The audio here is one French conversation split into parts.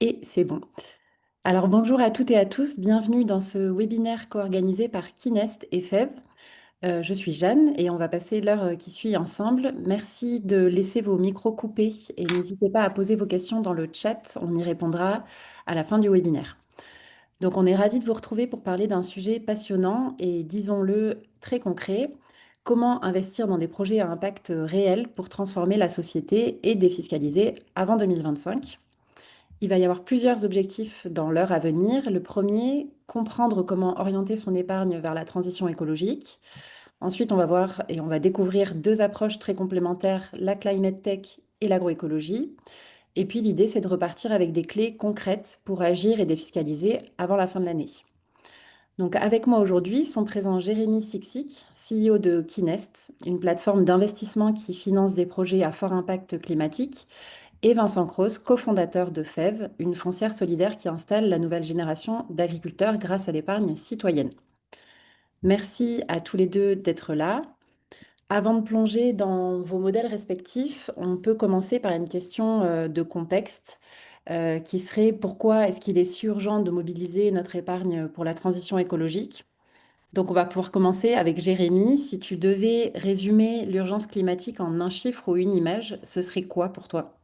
Et c'est bon. Alors bonjour à toutes et à tous, bienvenue dans ce webinaire co-organisé par Kinest et FEV. Je suis Jeanne et on va passer l'heure qui suit ensemble. Merci de laisser vos micros coupés et n'hésitez pas à poser vos questions dans le chat, on y répondra à la fin du webinaire. Donc on est ravis de vous retrouver pour parler d'un sujet passionnant et disons-le très concret, comment investir dans des projets à impact réel pour transformer la société et défiscaliser avant 2025. Il va y avoir plusieurs objectifs dans l'heure à venir. Le premier, comprendre comment orienter son épargne vers la transition écologique. Ensuite, on va voir et on va découvrir deux approches très complémentaires, la climate tech et l'agroécologie. Et puis l'idée, c'est de repartir avec des clés concrètes pour agir et défiscaliser avant la fin de l'année. Donc avec moi aujourd'hui sont présents Jérémy Sixic, CEO de Kinest, une plateforme d'investissement qui finance des projets à fort impact climatique, et Vincent Cros, cofondateur de FEV, une foncière solidaire qui installe la nouvelle génération d'agriculteurs grâce à l'épargne citoyenne. Merci à tous les deux d'être là. Avant de plonger dans vos modèles respectifs, on peut commencer par une question de contexte qui serait pourquoi est-ce qu'il est si urgent de mobiliser notre épargne pour la transition écologique? Donc on va pouvoir commencer avec Jérémy. Si tu devais résumer l'urgence climatique en un chiffre ou une image, ce serait quoi pour toi?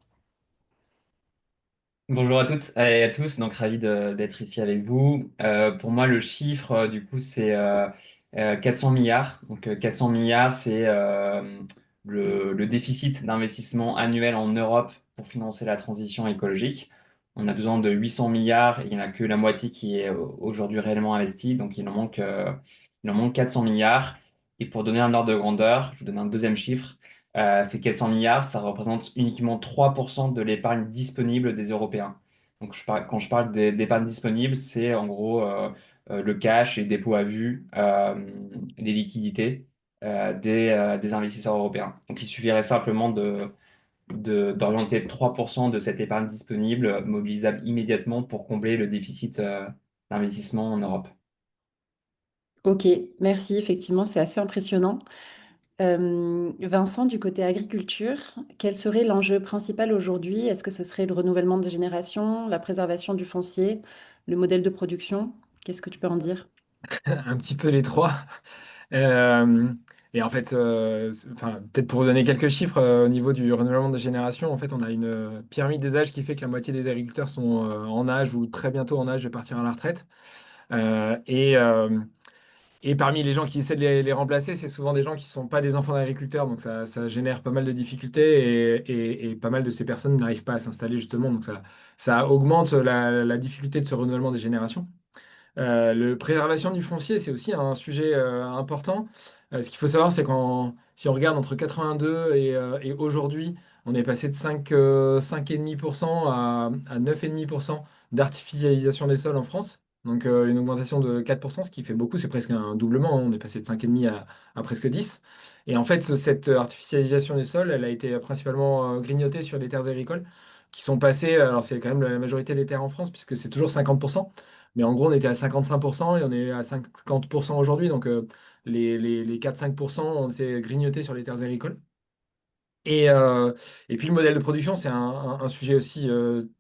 Bonjour à toutes et à tous, donc ravi d'être ici avec vous. Pour moi, le chiffre, du coup, c'est 400 milliards. Donc 400 milliards, c'est le déficit d'investissement annuel en Europe pour financer la transition écologique. On a besoin de 800 milliards et il n'y en a que la moitié qui est aujourd'hui réellement investie, donc il en manque 400 milliards. Et pour donner un ordre de grandeur, je vous donne un deuxième chiffre. Ces 400 milliards, ça représente uniquement 3% de l'épargne disponible des Européens. Donc, quand je parle d'épargne disponible, c'est en gros le cash, les dépôts à vue, les liquidités des investisseurs européens. Donc, il suffirait simplement d'orienter 3% de cette épargne disponible, mobilisable immédiatement pour combler le déficit d'investissement en Europe. Ok, merci. Effectivement, c'est assez impressionnant. Vincent, du côté agriculture, quel serait l'enjeu principal aujourd'hui? Est-ce que ce serait le renouvellement des générations, la préservation du foncier, le modèle de production? Qu'est-ce que tu peux en dire? Un petit peu les trois. Euh, et en fait, enfin, peut-être pour vous donner quelques chiffres, au niveau du renouvellement des générations, en fait, on a une pyramide des âges qui fait que la moitié des agriculteurs sont en âge ou très bientôt en âge de partir à la retraite. Euh, et, euh, et parmi les gens qui essaient de les remplacer, c'est souvent des gens qui ne sont pas des enfants d'agriculteurs, donc ça génère pas mal de difficultés et pas mal de ces personnes n'arrivent pas à s'installer justement, donc ça augmente la difficulté de ce renouvellement des générations. Le préservation du foncier, c'est aussi un sujet important. Ce qu'il faut savoir, c'est si on regarde entre 82 et aujourd'hui, on est passé de 5,5% à 9,5% d'artificialisation des sols en France. Donc une augmentation de 4%, ce qui fait beaucoup, c'est presque un doublement, hein. On est passé de 5,5 à presque 10. Et en fait, cette artificialisation des sols, elle a été principalement grignotée sur les terres agricoles qui sont passées, alors c'est quand même la majorité des terres en France, puisque c'est toujours 50%. Mais en gros, on était à 55% et on est à 50% aujourd'hui. Donc, les 4-5% ont été grignotés sur les terres agricoles. Et puis, le modèle de production, c'est un sujet aussi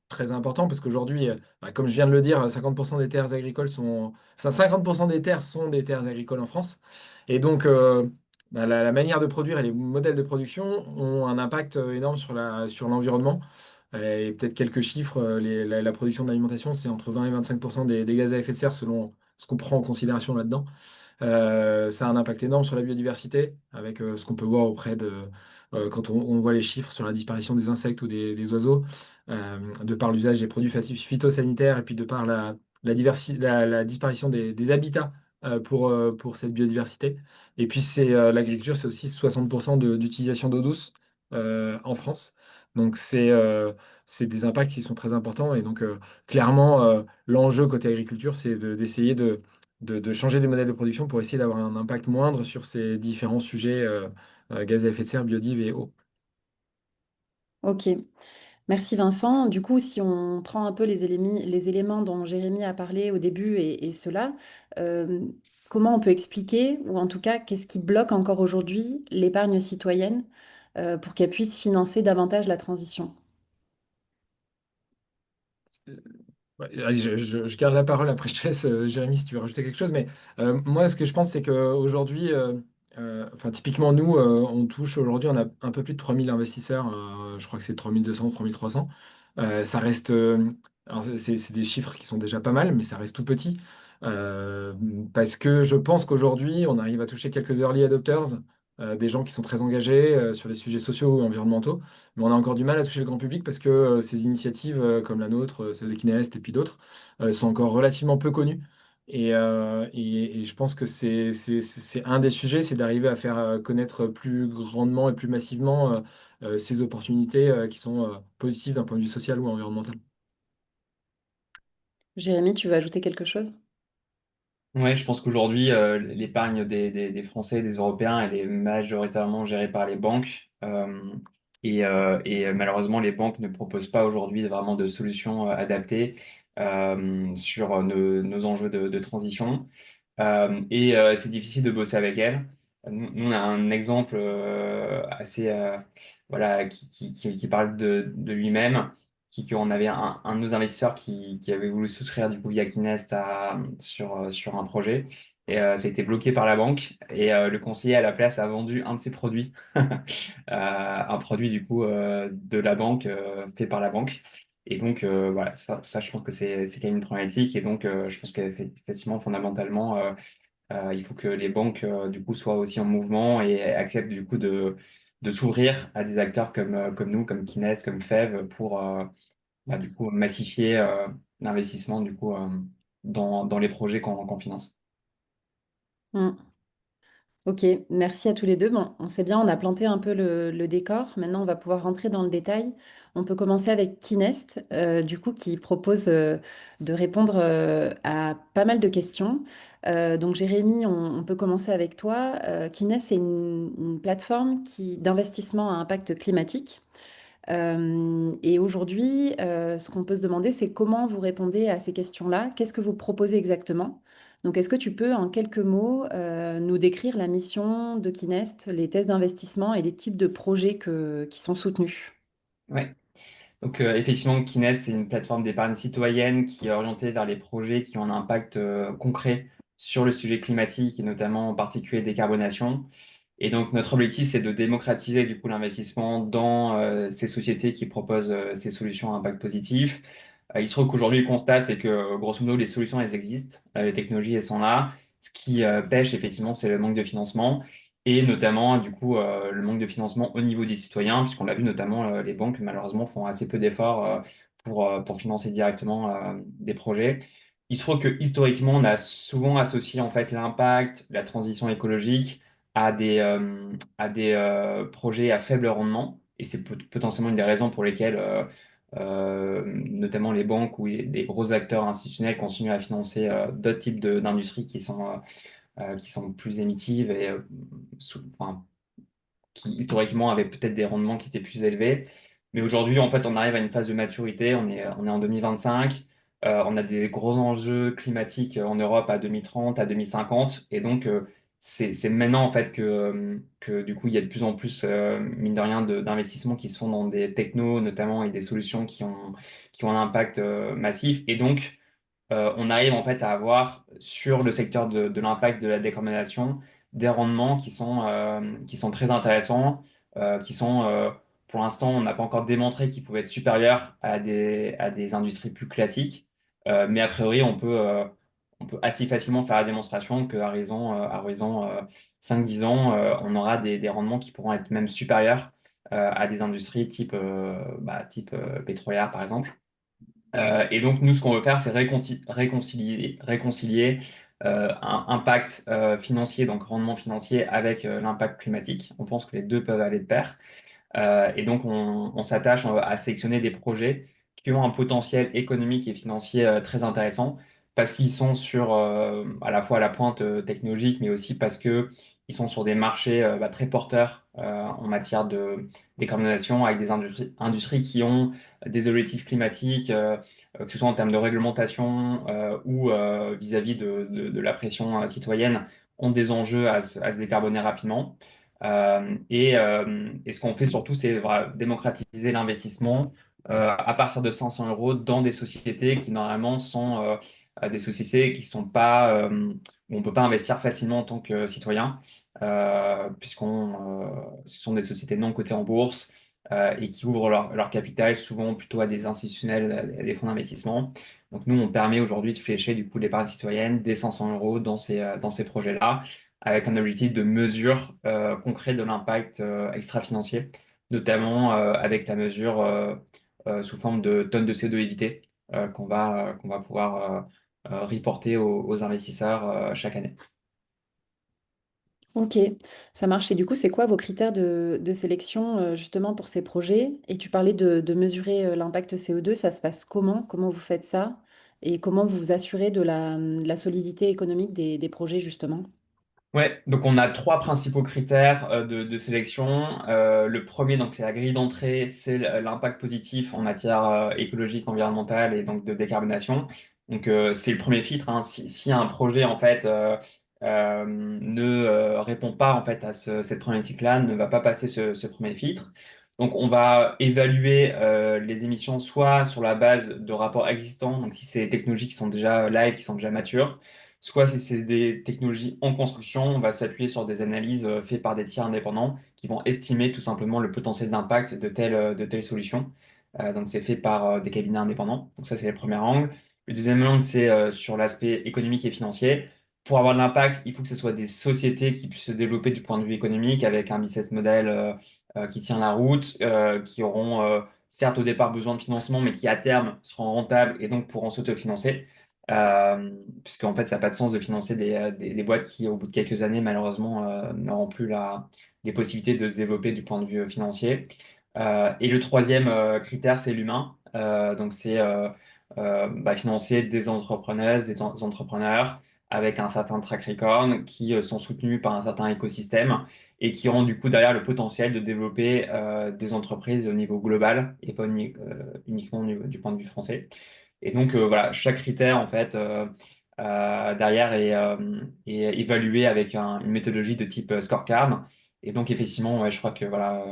très important parce qu'aujourd'hui, comme je viens de le dire, 50% des terres agricoles sont, enfin, 50% des terres sont des terres agricoles en France. Et donc, la manière de produire et les modèles de production ont un impact énorme sur l'environnement. Et peut-être quelques chiffres, la production d'alimentation, c'est entre 20 et 25% des gaz à effet de serre selon ce qu'on prend en considération là-dedans. Ça a un impact énorme sur la biodiversité, avec ce qu'on peut voir quand on voit les chiffres sur la disparition des insectes ou des oiseaux, de par l'usage des produits phytosanitaires et puis de par la disparition des habitats pour cette biodiversité. Et puis l'agriculture, c'est aussi 60% d'utilisation d'eau douce en France. Donc c'est des impacts qui sont très importants. Et donc clairement, l'enjeu côté agriculture, c'est d'essayer de changer des modèles de production pour essayer d'avoir un impact moindre sur ces différents sujets gaz à effet de serre, biodive et eau. Ok, merci Vincent. Du coup, si on prend un peu les éléments dont Jérémy a parlé au début et cela, euh, comment on peut expliquer, ou en tout cas, qu'est-ce qui bloque encore aujourd'hui l'épargne citoyenne pour qu'elle puisse financer davantage la transition? Ouais, allez, je garde la parole, après je te laisse, Jérémy, si tu veux rajouter quelque chose. Mais moi, ce que je pense, c'est qu'aujourd'hui, enfin, typiquement, nous, on touche aujourd'hui, on a un peu plus de 3000 investisseurs. Je crois que c'est 3200, 3300. Ça reste, alors c'est des chiffres qui sont déjà pas mal, mais ça reste tout petit. Euh, Parce que je pense qu'aujourd'hui, on arrive à toucher quelques early adopters, des gens qui sont très engagés sur les sujets sociaux ou environnementaux. Mais on a encore du mal à toucher le grand public parce que ces initiatives comme la nôtre, celle de Kinest et puis d'autres, sont encore relativement peu connues. Et je pense que c'est un des sujets, c'est d'arriver à faire connaître plus grandement et plus massivement ces opportunités qui sont positives d'un point de vue social ou environnemental. Jérémy, tu veux ajouter quelque chose? Ouais, je pense qu'aujourd'hui, l'épargne des Français, des Européens, elle est majoritairement gérée par les banques. Et malheureusement, les banques ne proposent pas aujourd'hui vraiment de solutions adaptées sur nos enjeux de transition. C'est difficile de bosser avec elles. Nous, on a un exemple assez, voilà, qui parle de lui-même, qu'on avait un de nos investisseurs qui avait voulu souscrire du coup via Kinest sur un projet. Ça a été bloqué par la banque. Le conseiller à la place a vendu un de ses produits, un produit du coup de la banque, fait par la banque. Et donc, voilà, ça, je pense que c'est quand même une problématique. Et donc, je pense qu'effectivement, fondamentalement, il faut que les banques du coup soient aussi en mouvement et acceptent du coup de s'ouvrir à des acteurs comme nous, comme Kines, comme Fev, pour du coup massifier l'investissement du coup dans les projets qu'on finance. Hmm. Ok, merci à tous les deux. Bon, on sait bien, on a planté un peu le décor. Maintenant, on va pouvoir rentrer dans le détail. On peut commencer avec Kinest, du coup, qui propose de répondre à pas mal de questions. Donc, Jérémy, on peut commencer avec toi. Kinest, c'est une plateforme d'investissement à impact climatique. Et aujourd'hui, ce qu'on peut se demander, c'est comment vous répondez à ces questions-là? Qu'est-ce que vous proposez exactement? Donc, est-ce que tu peux, en quelques mots, nous décrire la mission de Kinest, les thèses d'investissement et les types de projets qui sont soutenus? Ouais. Donc, effectivement, Kines, c'est une plateforme d'épargne citoyenne qui est orientée vers les projets qui ont un impact concret sur le sujet climatique et notamment en particulier décarbonation. Et donc, notre objectif, c'est de démocratiser du coup l'investissement dans ces sociétés qui proposent ces solutions à impact positif. Il se trouve qu'aujourd'hui, le constat, c'est que grosso modo, les solutions, elles existent, les technologies, elles sont là. Ce qui pêche, effectivement, c'est le manque de financement et notamment, du coup, le manque de financement au niveau des citoyens, puisqu'on l'a vu notamment, les banques, malheureusement, font assez peu d'efforts pour financer directement des projets. Il se trouve que historiquement, on a souvent associé en fait l'impact, la transition écologique à des projets à faible rendement. Et c'est potentiellement une des raisons pour lesquelles notamment les banques ou les gros acteurs institutionnels continuent à financer d'autres types d'industries qui sont plus émissives et enfin, qui historiquement avaient peut-être des rendements qui étaient plus élevés. Mais aujourd'hui, en fait, on arrive à une phase de maturité. On est en 2025. On a des gros enjeux climatiques en Europe à 2030, à 2050. Et donc, c'est maintenant, en fait, que du coup, il y a de plus en plus, mine de rien, d'investissements qui se font dans des technos, notamment, et des solutions qui ont un impact massif. Et donc, on arrive en fait à avoir sur le secteur de l'impact de la décarbonation des rendements qui sont très intéressants, qui sont, pour l'instant, on n'a pas encore démontré qu'ils pouvaient être supérieurs à des industries plus classiques. Mais a priori, on peut assez facilement faire la démonstration qu'à horizon 5-10 ans, on aura des rendements qui pourront être même supérieurs à des industries type pétrolière, par exemple. Et donc, nous, ce qu'on veut faire, c'est réconcilier un impact financier, donc rendement financier, avec l'impact climatique. On pense que les deux peuvent aller de pair. Et donc, on s'attache à sélectionner des projets qui ont un potentiel économique et financier très intéressant parce qu'ils sont sur à la fois à la pointe technologique, mais aussi parce que ils sont sur des marchés très porteurs en matière de décarbonation avec des industries qui ont des objectifs climatiques, que ce soit en termes de réglementation ou vis-à-vis de la pression citoyenne, ont des enjeux à se décarboner rapidement. Et ce qu'on fait surtout, c'est voilà, démocratiser l'investissement à partir de 500 euros dans des sociétés qui normalement sont des sociétés qui sont pas, où on peut pas investir facilement en tant que citoyen, ce sont des sociétés non cotées en bourse et qui ouvrent leur capital souvent plutôt à des institutionnels, à des fonds d'investissement. Donc nous, on permet aujourd'hui de flécher du coup l'épargne citoyenne des 500 euros dans ces projets-là, avec un objectif de mesure concret de l'impact extra-financier, notamment avec la mesure sous forme de tonnes de CO2 évitées qu'on va pouvoir reporter aux investisseurs chaque année. Ok, ça marche. Et du coup, c'est quoi vos critères de sélection justement pour ces projets? Et tu parlais de mesurer l'impact CO2, ça se passe comment? Comment vous faites ça? Et comment vous vous assurez de la solidité économique des projets justement? Ouais, donc on a trois principaux critères de sélection. Le premier, donc c'est la grille d'entrée, c'est l'impact positif en matière écologique, environnementale et donc de décarbonation. Donc c'est le premier filtre, hein. Si un projet en fait ne répond pas en fait à cette problématique-là, ne va pas passer ce premier filtre. Donc on va évaluer les émissions soit sur la base de rapports existants, donc si c'est des technologies qui sont déjà live, qui sont déjà matures, soit si c'est des technologies en construction, on va s'appuyer sur des analyses faites par des tiers indépendants qui vont estimer tout simplement le potentiel d'impact de telle solution. Donc c'est fait par des cabinets indépendants. Donc ça c'est le premier angle. Le deuxième angle c'est sur l'aspect économique et financier. Pour avoir de l'impact, il faut que ce soit des sociétés qui puissent se développer du point de vue économique avec un business model qui tient la route, qui auront certes au départ besoin de financement, mais qui à terme seront rentables et donc pourront s'autofinancer. Puisqu'en fait, ça n'a pas de sens de financer des boîtes qui, au bout de quelques années, malheureusement, n'auront plus les possibilités de se développer du point de vue financier. Et le troisième critère, c'est l'humain. Donc, c'est financer des entrepreneuses, entrepreneurs avec un certain track record qui sont soutenus par un certain écosystème et qui ont du coup derrière le potentiel de développer des entreprises au niveau global et pas uniquement du point de vue français. Et donc, voilà, chaque critère, en fait, derrière est évalué avec une méthodologie de type scorecard. Et donc, effectivement, ouais, je crois que voilà,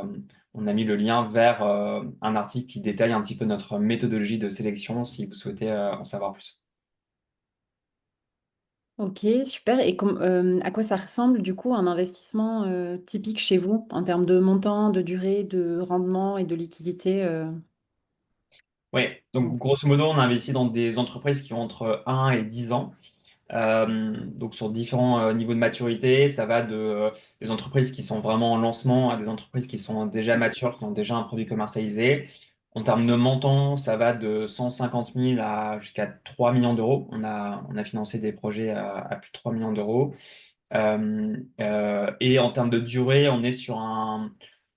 on a mis le lien vers un article qui détaille un petit peu notre méthodologie de sélection si vous souhaitez en savoir plus. Ok, super. Et à quoi ça ressemble du coup un investissement typique chez vous en termes de montant, de durée, de rendement et de liquidité Oui, donc grosso modo, on investit dans des entreprises qui ont entre 1 et 10 ans. Donc sur différents niveaux de maturité, ça va des entreprises qui sont vraiment en lancement à des entreprises qui sont déjà matures, qui ont déjà un produit commercialisé. En termes de montant, ça va de 150 000 à jusqu'à 3 millions d'euros. On a financé des projets à plus de 3 millions d'euros. Et en termes de durée, on est sur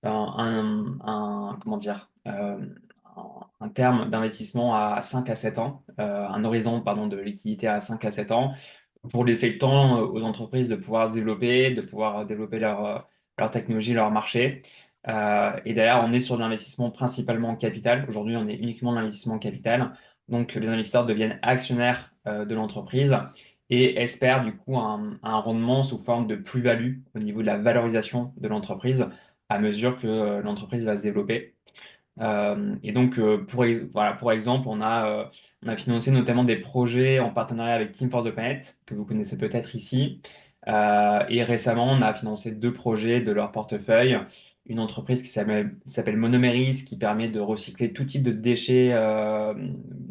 comment dire, un terme d'investissement à 5 à 7 ans, un horizon pardon, de liquidité à 5 à 7 ans, pour laisser le temps aux entreprises de pouvoir se développer, de pouvoir développer leur technologie, leur marché. Et d'ailleurs, on est sur de l'investissement principalement en capital. Aujourd'hui, on est uniquement dans l'investissement en capital. Donc, les investisseurs deviennent actionnaires de l'entreprise et espèrent du coup un rendement sous forme de plus-value au niveau de la valorisation de l'entreprise à mesure que l'entreprise va se développer. Et donc, voilà, pour exemple, on a financé notamment des projets en partenariat avec Team for the Planet, que vous connaissez peut-être ici. Et récemment, on a financé deux projets de leur portefeuille. Une entreprise qui s'appelle Monomeris, qui permet de recycler tout type de déchets,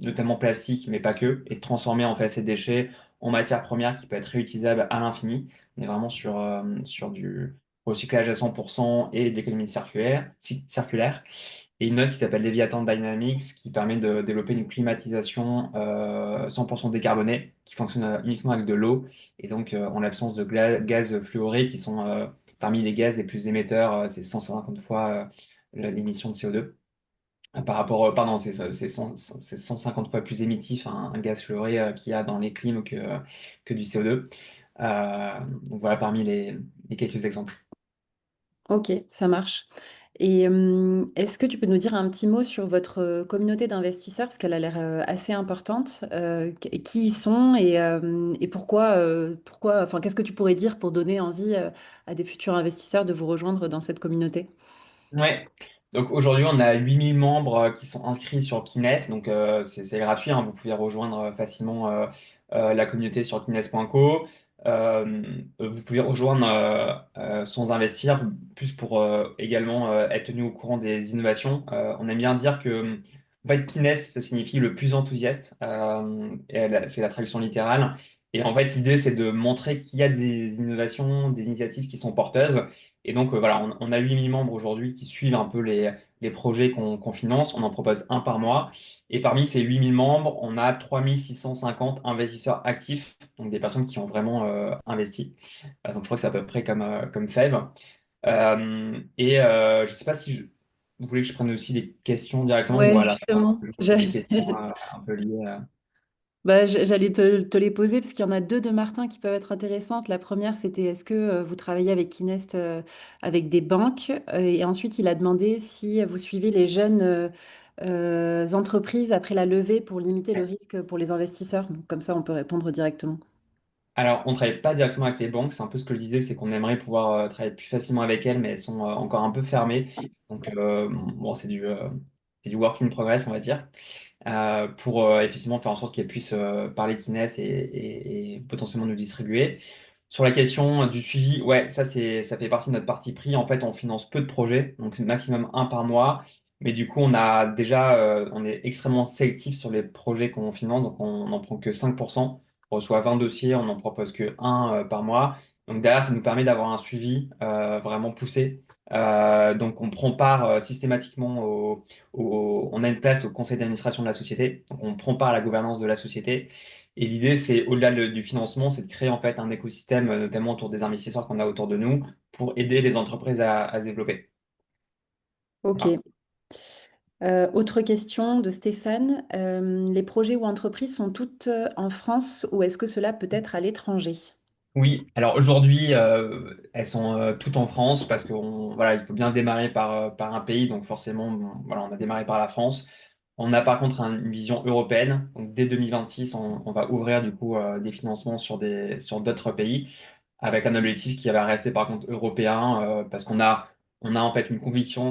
notamment plastiques, mais pas que, et de transformer en fait ces déchets en matière première qui peut être réutilisable à l'infini. On est vraiment sur du recyclage à 100% et d'économie circulaire. Et une autre qui s'appelle Leviathan Dynamics, qui permet de développer une climatisation 100% décarbonée, qui fonctionne uniquement avec de l'eau, et donc en l'absence de gaz fluorés, qui sont parmi les gaz les plus émetteurs, c'est 150 fois l'émission de CO2. Par rapport, pardon, c'est 150 fois plus émettif un gaz fluoré qu'il y a dans les clims que du CO2. Donc voilà parmi les quelques exemples. Ok, ça marche. Et est-ce que tu peux nous dire un petit mot sur votre communauté d'investisseurs, parce qu'elle a l'air assez importante. Qui ils sont et pourquoi, enfin, qu'est-ce que tu pourrais dire pour donner envie à des futurs investisseurs de vous rejoindre dans cette communauté? Ouais. Donc aujourd'hui, on a 8000 membres qui sont inscrits sur Kines, donc c'est gratuit, hein. Vous pouvez rejoindre facilement la communauté sur kines.co. Vous pouvez rejoindre sans investir, plus pour également être tenu au courant des innovations. On aime bien dire que en fait, Kines, ça signifie le plus enthousiaste, c'est la traduction littérale. Et en fait, l'idée, c'est de montrer qu'il y a des innovations, des initiatives qui sont porteuses. Et donc, voilà, on a 8000 membres aujourd'hui qui suivent un peu les projets qu'on finance. On en propose un par mois. Et parmi ces 8000 membres, on a 3650 investisseurs actifs, donc des personnes qui ont vraiment investi. Donc, je crois que c'est à peu près comme Fève. Je ne sais pas si vous voulez que je prenne aussi des questions directement ou Ouais, à la fin, justement. je pose des questions un peu liées à... Bah, j'allais te les poser parce qu'il y en a deux de Martin qui peuvent être intéressantes. La première, c'était est-ce que vous travaillez avec Kinest, avec des banques? Et ensuite, il a demandé si vous suivez les jeunes entreprises après la levée pour limiter le risque pour les investisseurs. Donc, comme ça, on peut répondre directement. Alors, on ne travaille pas directement avec les banques, c'est un peu ce que je disais, c'est qu'on aimerait pouvoir travailler plus facilement avec elles, mais elles sont encore un peu fermées. Donc, bon, c'est du work in progress, on va dire, pour effectivement faire en sorte qu'elles puissent parler Kines et potentiellement nous distribuer. Sur la question du suivi, ouais, ça fait partie de notre parti pris. En fait, on finance peu de projets, donc maximum un par mois. Mais du coup, on est extrêmement sélectif sur les projets qu'on finance, donc on n'en prend que 5%. On reçoit 20 dossiers, on n'en propose que un par mois. Donc derrière, ça nous permet d'avoir un suivi vraiment poussé. Donc on prend part systématiquement on a une place au conseil d'administration de la société. Donc on prend part à la gouvernance de la société. Et l'idée, c'est au-delà du financement, c'est de créer en fait un écosystème, notamment autour des investisseurs qu'on a autour de nous, pour aider les entreprises à se développer. Voilà. Ok. Autre question de Stéphane. Les projets ou entreprises sont toutes en France ou est-ce que cela peut être à l'étranger? Oui, alors aujourd'hui, elles sont toutes en France parce voilà, il faut bien démarrer par un pays, donc forcément, bon, voilà, on a démarré par la France. On a par contre une vision européenne, donc dès 2026, on va ouvrir du coup des financements sur d'autres pays, avec un objectif qui va rester par contre européen, parce on a en fait une conviction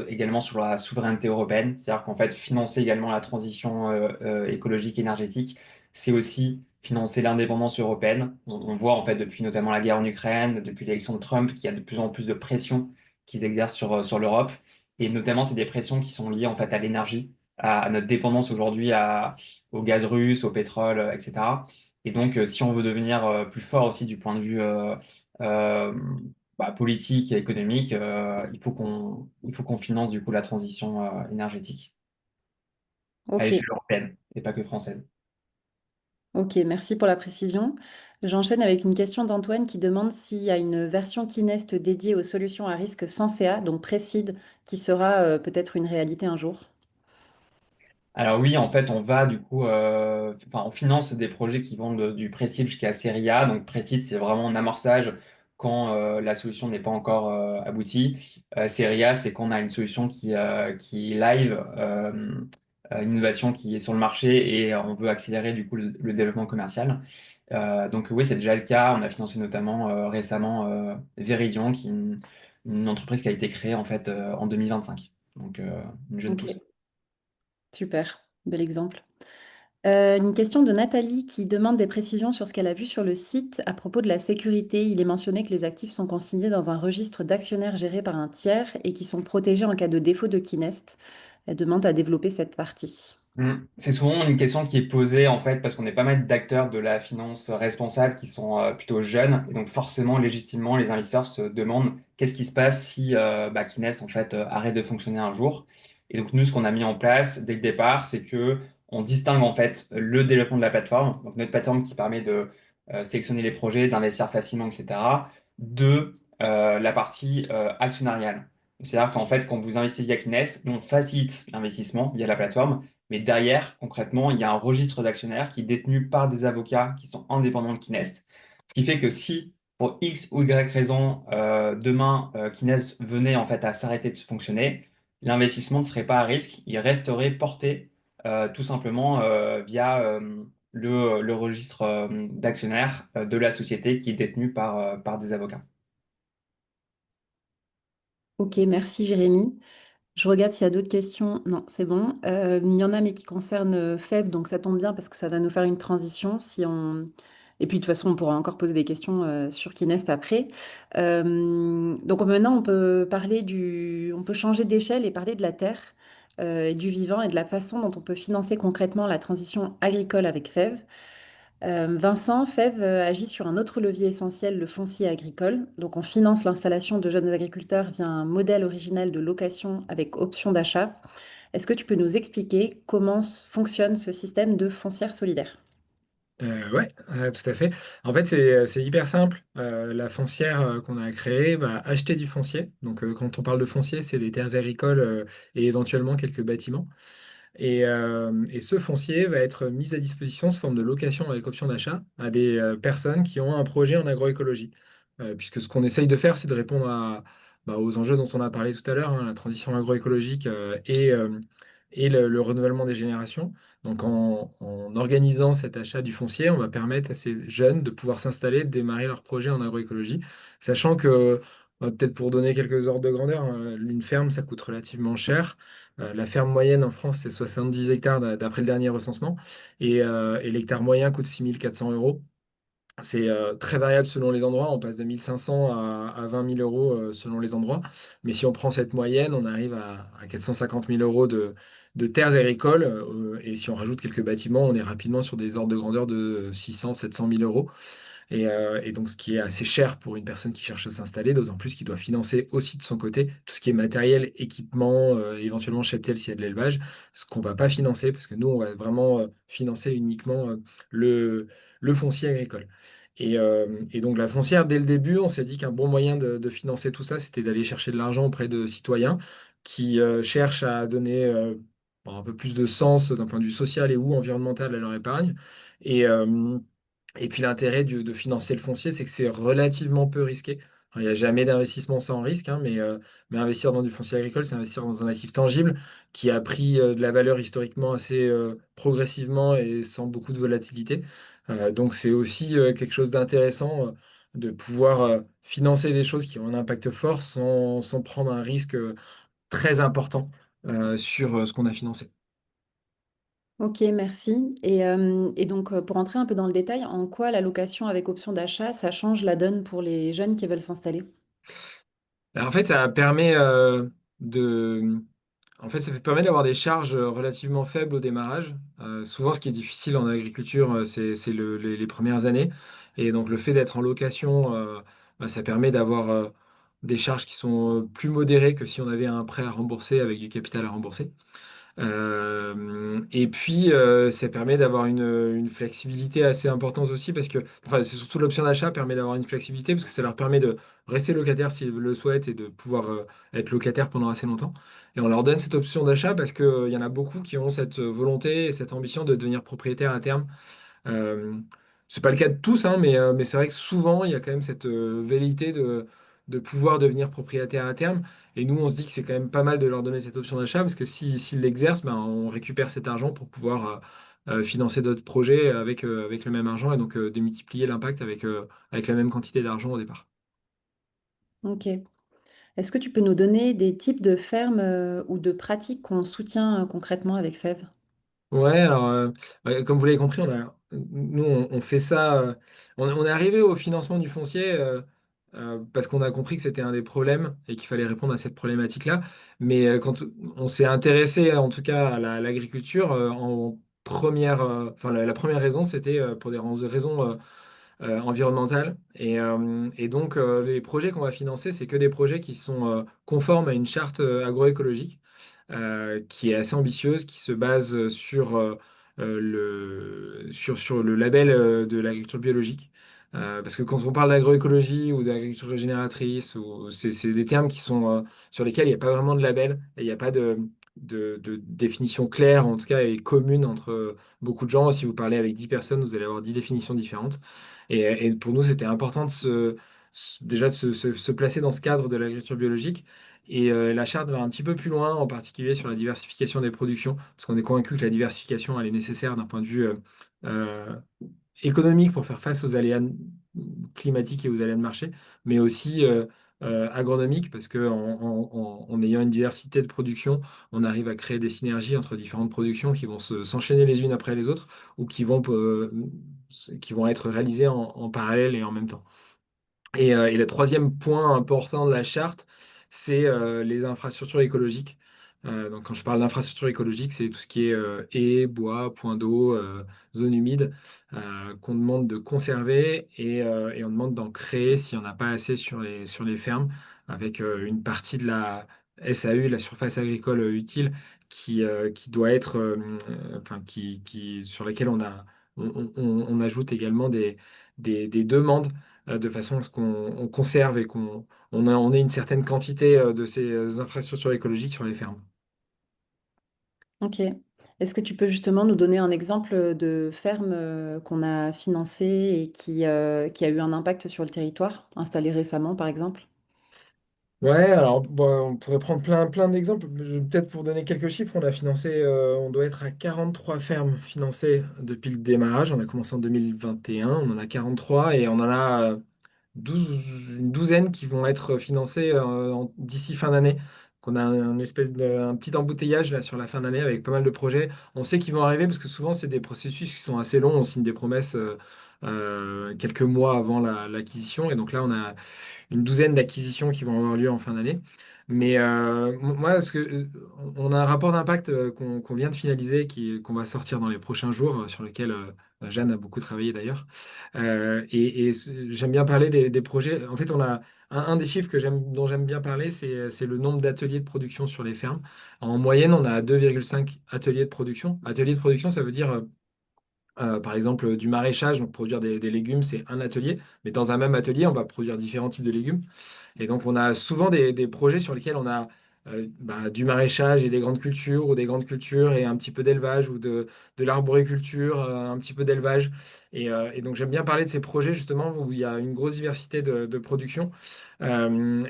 également sur la souveraineté européenne, c'est-à-dire qu'en fait financer également la transition écologique énergétique, c'est aussi financer l'indépendance européenne. On voit en fait depuis notamment la guerre en Ukraine, depuis l'élection de Trump, qu'il y a de plus en plus de pressions qu'ils exercent sur l'Europe. Et notamment, c'est des pressions qui sont liées en fait à l'énergie, à notre dépendance aujourd'hui au gaz russe, au pétrole, etc. Et donc, si on veut devenir plus fort aussi du point de vue euh, politique et économique, il faut qu'on finance du coup la transition énergétique à Ok. l'échelle européenne et pas que française. Ok, merci pour la précision. J'enchaîne avec une question d'Antoine qui demande s'il y a une version Kinest dédiée aux solutions à risque sans CA, donc Précide, qui sera peut-être une réalité un jour. Alors oui, en fait, on va du coup, enfin, on finance des projets qui vont du Pre-Seed jusqu'à Serie A. Donc Pre-Seed, c'est vraiment un amorçage quand la solution n'est pas encore aboutie. Serie A, c'est quand on a une solution qui est live, une innovation qui est sur le marché et on veut accélérer du coup le développement commercial. Donc oui, c'est déjà le cas. On a financé notamment récemment Veridion, qui est une entreprise qui a été créée en fait en 2025. Donc une jeune Ok, pousse. super, bel exemple. Une question de Nathalie qui demande des précisions sur ce qu'elle a vu sur le site à propos de la sécurité. Il est mentionné que les actifs sont consignés dans un registre d'actionnaires géré par un tiers et qui sont protégés en cas de défaut de Kinest. Elle demande à développer cette partie. C'est souvent une question qui est posée en fait parce qu'on est pas mal d'acteurs de la finance responsable qui sont plutôt jeunes et donc forcément légitimement les investisseurs se demandent qu'est-ce qui se passe si Kines en fait arrête de fonctionner un jour. Et donc nous ce qu'on a mis en place dès le départ c'est que on distingue en fait le développement de la plateforme, donc notre plateforme qui permet de sélectionner les projets, d'investir facilement, etc. de la partie actionnariale. C'est-à-dire qu'en fait quand vous investissez via Kines, nous on facilite l'investissement via la plateforme mais derrière, concrètement, il y a un registre d'actionnaires qui est détenu par des avocats qui sont indépendants de Kinest. Ce qui fait que si, pour X ou Y raison, demain, Kinest venait en fait à s'arrêter de fonctionner, l'investissement ne serait pas à risque, il resterait porté tout simplement via le registre d'actionnaires de la société qui est détenu par des avocats. Ok, merci Jérémy. Je regarde s'il y a d'autres questions. Non, c'est bon. Il y en a, mais qui concernent FEB, donc ça tombe bien parce que ça va nous faire une transition. Si on... Et puis de toute façon, on pourra encore poser des questions sur Kinest après. Donc maintenant, on peut parler du... On peut changer d'échelle et parler de la terre et du vivant et de la façon dont on peut financer concrètement la transition agricole avec FEV. Vincent, FEV agit sur un autre levier essentiel, le foncier agricole. Donc, on finance l'installation de jeunes agriculteurs via un modèle original de location avec option d'achat. Est-ce que tu peux nous expliquer comment fonctionne ce système de foncière solidaire? Ouais, tout à fait. En fait, c'est hyper simple. La foncière qu'on a créée va acheter du foncier. Donc, quand on parle de foncier, c'est des terres agricoles et éventuellement quelques bâtiments. Et ce foncier va être mis à disposition sous forme de location avec option d'achat à des personnes qui ont un projet en agroécologie. Puisque ce qu'on essaye de faire, c'est de répondre aux enjeux dont on a parlé tout à l'heure, hein, la transition agroécologique et le renouvellement des générations. Donc en organisant cet achat du foncier, on va permettre à ces jeunes de pouvoir s'installer, de démarrer leur projet en agroécologie, sachant que, peut-être pour donner quelques ordres de grandeur, hein, une ferme, ça coûte relativement cher. La ferme moyenne en France, c'est 70 hectares d'après le dernier recensement. Et l'hectare moyen coûte 6 400 euros. C'est très variable selon les endroits. On passe de 1 500 à 20 000 euros selon les endroits. Mais si on prend cette moyenne, on arrive à 450 000 euros de terres agricoles. Et si on rajoute quelques bâtiments, on est rapidement sur des ordres de grandeur de 600 700 000 euros. Et donc, ce qui est assez cher pour une personne qui cherche à s'installer, d'autant plus qu'il doit financer aussi de son côté tout ce qui est matériel, équipement, éventuellement cheptel s'il y a de l'élevage, ce qu'on va pas financer parce que nous, on va vraiment financer uniquement le foncier agricole. Et donc, la foncière, dès le début, on s'est dit qu'un bon moyen de financer tout ça, c'était d'aller chercher de l'argent auprès de citoyens qui cherchent à donner un peu plus de sens d'un point de vue social et ou environnemental à leur épargne. Et, euh, et puis l'intérêt de financer le foncier, c'est que c'est relativement peu risqué. Alors, il n'y a jamais d'investissement sans risque, hein, mais investir dans du foncier agricole, c'est investir dans un actif tangible qui a pris de la valeur historiquement assez progressivement et sans beaucoup de volatilité. Donc c'est aussi quelque chose d'intéressant de pouvoir financer des choses qui ont un impact fort sans prendre un risque très important sur ce qu'on a financé. Ok, merci. Et donc, pour entrer un peu dans le détail, en quoi la location avec option d'achat, ça change la donne pour les jeunes qui veulent s'installer? Alors, en fait, ça permet de... En fait, ça permet d'avoir des charges relativement faibles au démarrage. Souvent, ce qui est difficile en agriculture, c'est les premières années. Et donc, le fait d'être en location, ça permet d'avoir des charges qui sont plus modérées que si on avait un prêt à rembourser avec du capital à rembourser. Et puis, ça permet d'avoir une flexibilité assez importante aussi parce que, enfin, c'est surtout l'option d'achat permet d'avoir une flexibilité parce que ça leur permet de rester locataire s'ils le souhaitent et de pouvoir être locataire pendant assez longtemps. Et on leur donne cette option d'achat parce qu'il y en a beaucoup qui ont cette volonté et cette ambition de devenir propriétaire à terme. Euh, c'est pas le cas de tous, hein, mais c'est vrai que souvent, il y a quand même cette velléité de pouvoir devenir propriétaire à terme. Et nous, on se dit que c'est quand même pas mal de leur donner cette option d'achat parce que s'ils l'exercent, ben, on récupère cet argent pour pouvoir financer d'autres projets avec le même argent et donc démultiplier l'impact avec la même quantité d'argent au départ. Ok. Est-ce que tu peux nous donner des types de fermes ou de pratiques qu'on soutient concrètement avec FEV? Ouais, alors, comme vous l'avez compris, nous, on fait ça. On est arrivé au financement du foncier parce qu'on a compris que c'était un des problèmes et qu'il fallait répondre à cette problématique-là. Mais quand on s'est intéressé, en tout cas, à l'agriculture, en première, enfin, la première raison, c'était pour des raisons environnementales. Et donc, les projets qu'on va financer, c'est que des projets qui sont conformes à une charte agroécologique qui est assez ambitieuse, qui se base sur le label de l'agriculture biologique. Parce que quand on parle d'agroécologie ou d'agriculture régénératrice, c'est des termes qui sont, sur lesquels il n'y a pas vraiment de label et il n'y a pas de définition claire, en tout cas, et commune entre beaucoup de gens. Si vous parlez avec 10 personnes, vous allez avoir 10 définitions différentes. Et pour nous, c'était important déjà de se placer dans ce cadre de l'agriculture biologique. Et la charte va un petit peu plus loin, en particulier sur la diversification des productions, parce qu'on est convaincu que la diversification, elle est nécessaire d'un point de vue euh, économique pour faire face aux aléas climatiques et aux aléas de marché, mais aussi agronomique, parce que en ayant une diversité de production, on arrive à créer des synergies entre différentes productions qui vont s'enchaîner les unes après les autres ou qui vont être réalisées en parallèle et en même temps. Et le troisième point important de la charte, c'est les infrastructures écologiques. Donc, quand je parle d'infrastructures écologiques, c'est tout ce qui est haies, bois, points d'eau, zones humides, qu'on demande de conserver et on demande d'en créer s'il n'y en a pas assez sur les fermes, avec une partie de la SAU, la surface agricole utile, qui doit être, enfin, sur laquelle on ajoute également des demandes de façon à ce qu'on conserve et on ait une certaine quantité de ces infrastructures écologiques sur les fermes. Ok. Est-ce que tu peux justement nous donner un exemple de ferme qu'on a financée et qui a eu un impact sur le territoire, installée récemment par exemple? Ouais, alors bon, on pourrait prendre plein d'exemples. Peut-être pour donner quelques chiffres, on a financé, on doit être à 43 fermes financées depuis le démarrage. On a commencé en 2021, on en a 43 et on en a une douzaine qui vont être financées d'ici fin d'année. Qu'on a un petit embouteillage là sur la fin d'année avec pas mal de projets. On sait qu'ils vont arriver parce que souvent c'est des processus qui sont assez longs. On signe des promesses quelques mois avant l'acquisition et donc là on a une douzaine d'acquisitions qui vont avoir lieu en fin d'année. Mais moi, on a un rapport d'impact qu'on vient de finaliser, qu'on va sortir dans les prochains jours, sur lequel Jeanne a beaucoup travaillé d'ailleurs. J'aime bien parler des projets. En fait, on a un des chiffres dont j'aime bien parler, c'est le nombre d'ateliers de production sur les fermes. En moyenne, on a 2,5 ateliers de production. Atelier de production, ça veut dire par exemple, du maraîchage, donc produire des légumes, c'est un atelier. Mais dans un même atelier, on va produire différents types de légumes. Et donc, on a souvent des projets sur lesquels on a du maraîchage et des grandes cultures, ou des grandes cultures et un petit peu d'élevage, ou de l'arboriculture, un petit peu d'élevage. Et donc, j'aime bien parler de ces projets justement où il y a une grosse diversité de production. Un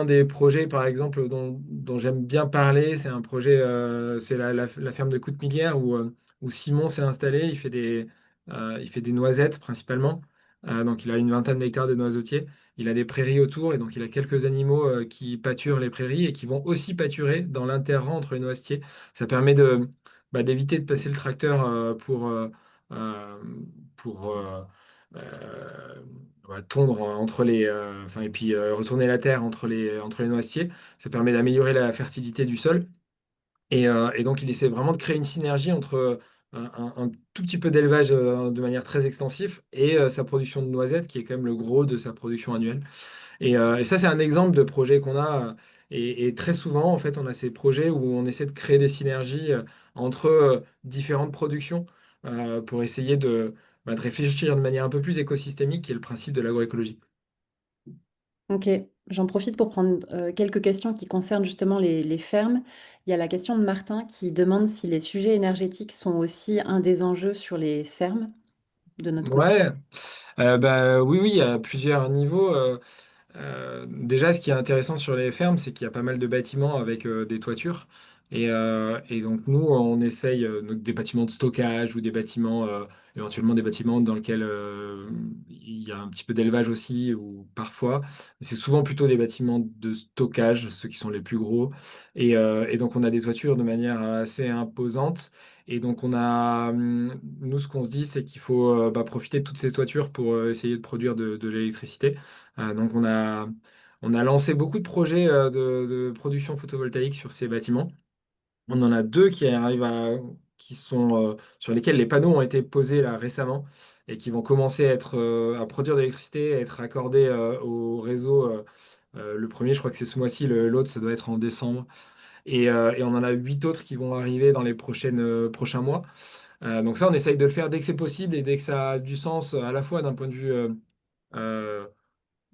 des projets, par exemple, dont j'aime bien parler, c'est un projet, c'est la ferme de Coutmilière où Simon s'est installé. Il fait des noisettes principalement. Donc, il a une vingtaine d'hectares de noisetiers. Il a des prairies autour et donc il a quelques animaux qui pâturent les prairies et qui vont aussi pâturer dans l'interrang entre les noisetiers. Ça permet d'éviter de passer le tracteur euh, pour tondre entre et puis retourner la terre entre les noisetiers. Ça permet d'améliorer la fertilité du sol. Et donc, il essaie vraiment de créer une synergie entre un tout petit peu d'élevage de manière très extensive et sa production de noisettes, qui est quand même le gros de sa production annuelle. Et ça, c'est un exemple de projet qu'on a. Et très souvent, en fait, on a ces projets où on essaie de créer des synergies entre différentes productions pour essayer de réfléchir de manière un peu plus écosystémique, qui est le principe de l'agroécologie. Ok, j'en profite pour prendre quelques questions qui concernent justement les fermes. Il y a la question de Martin qui demande si les sujets énergétiques sont aussi un des enjeux sur les fermes de notre côté. Ouais, oui, oui, à plusieurs niveaux. Déjà, ce qui est intéressant sur les fermes, c'est qu'il y a pas mal de bâtiments avec des toitures. Et donc, nous, on essaye donc des bâtiments de stockage ou des bâtiments, éventuellement des bâtiments dans lesquels il y a un petit peu d'élevage aussi, ou parfois. Mais c'est souvent plutôt des bâtiments de stockage, ceux qui sont les plus gros. Et donc, on a des toitures de manière assez imposante. Et donc, nous, ce qu'on se dit, c'est qu'il faut profiter de toutes ces toitures pour essayer de produire de l'électricité. Donc on a lancé beaucoup de projets de production photovoltaïque sur ces bâtiments. On en a deux qui sont sur lesquels les panneaux ont été posés là récemment et qui vont commencer à produire de l'électricité, à être raccordés au réseau. Le premier, je crois que c'est ce mois-ci, l'autre, ça doit être en décembre. Et on en a huit autres qui vont arriver dans les prochains mois. Donc ça, on essaye de le faire dès que c'est possible et dès que ça a du sens, à la fois d'un point de vue euh,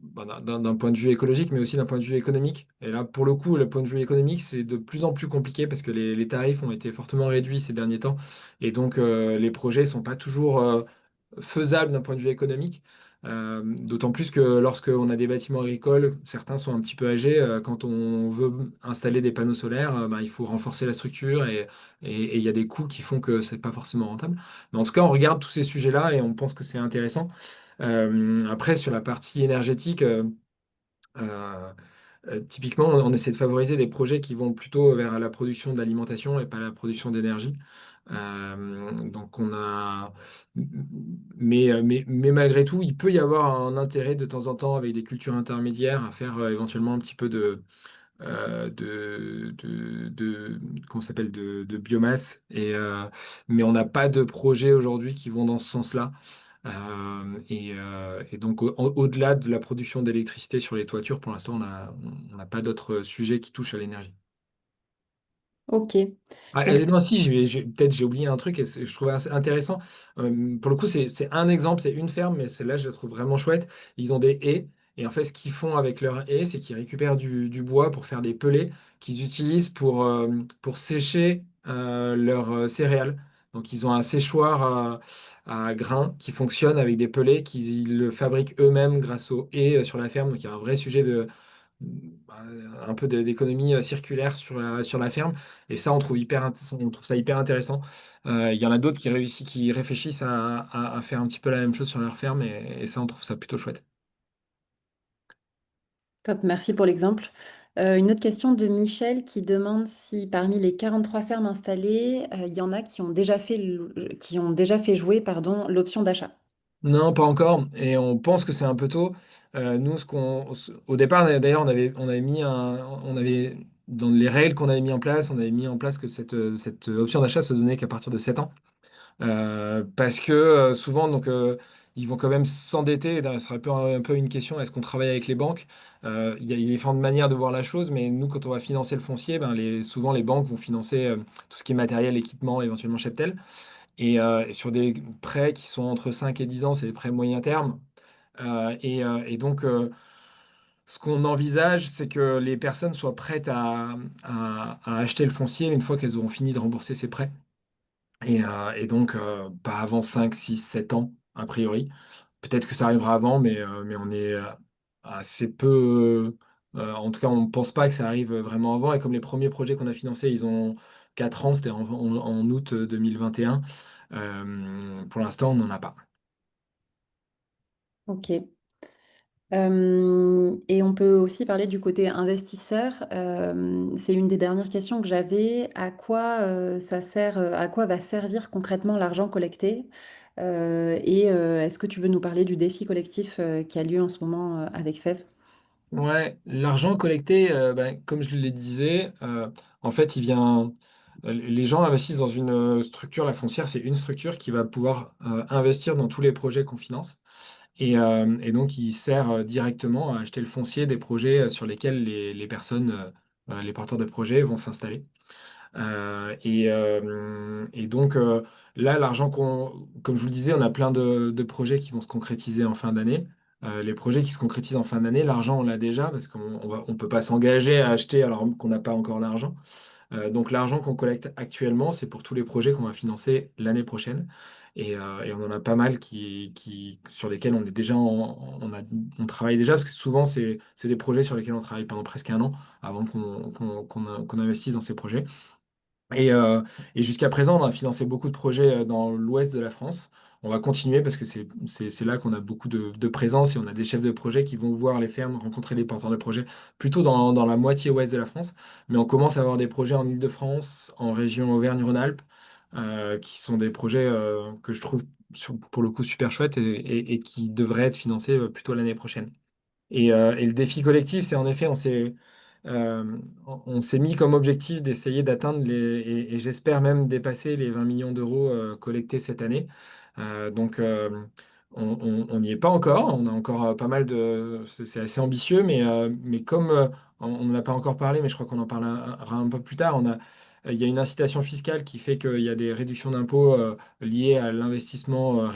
d'un point de vue écologique, mais aussi d'un point de vue économique. Et là, pour le coup, le point de vue économique, c'est de plus en plus compliqué parce que les tarifs ont été fortement réduits ces derniers temps. Et donc, les projets sont pas toujours faisables d'un point de vue économique. D'autant plus que lorsqu'on a des bâtiments agricoles, certains sont un petit peu âgés. Quand on veut installer des panneaux solaires, il faut renforcer la structure et il y a des coûts qui font que c'est pas forcément rentable. Mais en tout cas, on regarde tous ces sujets-là et on pense que c'est intéressant. Après, sur la partie énergétique, Euh, Typiquement, on essaie de favoriser des projets qui vont plutôt vers la production d'alimentation et pas la production d'énergie. Donc on a, mais malgré tout, il peut y avoir un intérêt de temps en temps avec des cultures intermédiaires à faire éventuellement un petit peu qu'on s'appelle de biomasse. Mais on n'a pas de projet aujourd'hui qui vont dans ce sens-là. Et donc, au-delà de la production d'électricité sur les toitures, pour l'instant, on n'a pas d'autres sujets qui touchent à l'énergie. Ok, Ah, et merci. non, si, peut-être j'ai oublié un truc et je trouvais assez intéressant. Pour le coup, c'est un exemple, c'est une ferme, mais celle-là, je la trouve vraiment chouette. Ils ont des haies et en fait, ce qu'ils font avec leurs haies, c'est qu'ils récupèrent du bois pour faire des pellets qu'ils utilisent pour sécher leurs céréales. Donc, ils ont un séchoir à grains qui fonctionne avec des pellets qu'ils le fabriquent eux-mêmes grâce aux haies sur la ferme. Donc, il y a un vrai sujet bah, un peu d'économie circulaire sur la ferme. Et ça, on trouve ça hyper intéressant. Il y en a d'autres qui réfléchissent à faire un petit peu la même chose sur leur ferme, et ça, on trouve ça plutôt chouette. Top, merci pour l'exemple. Une autre question de Michel qui demande si parmi les 43 fermes installées, il y en a qui ont déjà fait, qui ont déjà fait jouer, pardon, l'option d'achat. Non, pas encore. Et on pense que c'est un peu tôt. Nous, au départ, d'ailleurs, on avait on avait, dans les règles qu'on avait mis en place, on avait mis en place que cette option d'achat se donnait qu'à partir de 7 ans. Parce que souvent, ils vont quand même s'endetter. Et ça sera un peu une question, est-ce qu'on travaille avec les banques? Il y a différentes manières de voir la chose, mais nous, quand on va financer le foncier, ben, souvent les banques vont financer tout ce qui est matériel, équipement, éventuellement cheptel. Et sur des prêts qui sont entre 5 et 10 ans, c'est des prêts moyen terme. Et donc, ce qu'on envisage, c'est que les personnes soient prêtes à acheter le foncier une fois qu'elles auront fini de rembourser ces prêts. Et donc, pas avant 5, 6, 7 ans, a priori. Peut-être que ça arrivera avant, mais on est assez peu. En tout cas, on ne pense pas que ça arrive vraiment avant. Et comme les premiers projets qu'on a financés, ils ont 4 ans, c'était en août 2021, pour l'instant, on n'en a pas. Ok. Et on peut aussi parler du côté investisseur. C'est une des dernières questions que j'avais. À quoi ça sert, à quoi va servir concrètement l'argent collecté? Est-ce que tu veux nous parler du défi collectif qui a lieu en ce moment avec FEV? Ouais, l'argent collecté, ben, comme je le disais, en fait, il vient. Les gens investissent dans une structure, la foncière, c'est une structure qui va pouvoir investir dans tous les projets qu'on finance. Et donc, il sert directement à acheter le foncier des projets sur lesquels les personnes, les porteurs de projets vont s'installer. Et donc, là, comme je vous le disais, on a plein de projets qui vont se concrétiser en fin d'année. Les projets qui se concrétisent en fin d'année, l'argent, on l'a déjà parce on peut pas s'engager à acheter alors qu'on n'a pas encore l'argent. Donc l'argent qu'on collecte actuellement, c'est pour tous les projets qu'on va financer l'année prochaine. Et on en a pas mal sur lesquels on est déjà on travaille déjà, parce que souvent c'est des projets sur lesquels on travaille pendant presque un an avant qu'on investisse dans ces projets. Et jusqu'à présent, on a financé beaucoup de projets dans l'ouest de la France. On va continuer parce que c'est là qu'on a beaucoup de présence, et on a des chefs de projet qui vont voir les fermes, rencontrer les porteurs de projets plutôt dans la moitié ouest de la France. Mais on commence à avoir des projets en Île-de-France, en région Auvergne-Rhône-Alpes, qui sont des projets que je trouve pour le coup super chouettes, et qui devraient être financés plutôt l'année prochaine. Et le défi collectif, c'est en effet, on s'est mis comme objectif d'essayer d'atteindre et j'espère même dépasser les 20 millions d'euros collectés cette année. Donc, on n'y est pas encore. On a encore pas mal de. C'est assez ambitieux, mais comme on n'en a pas encore parlé, mais je crois qu'on en parlera un peu plus tard, il y a une incitation fiscale qui fait qu'il y a des réductions d'impôts liées à l'investissement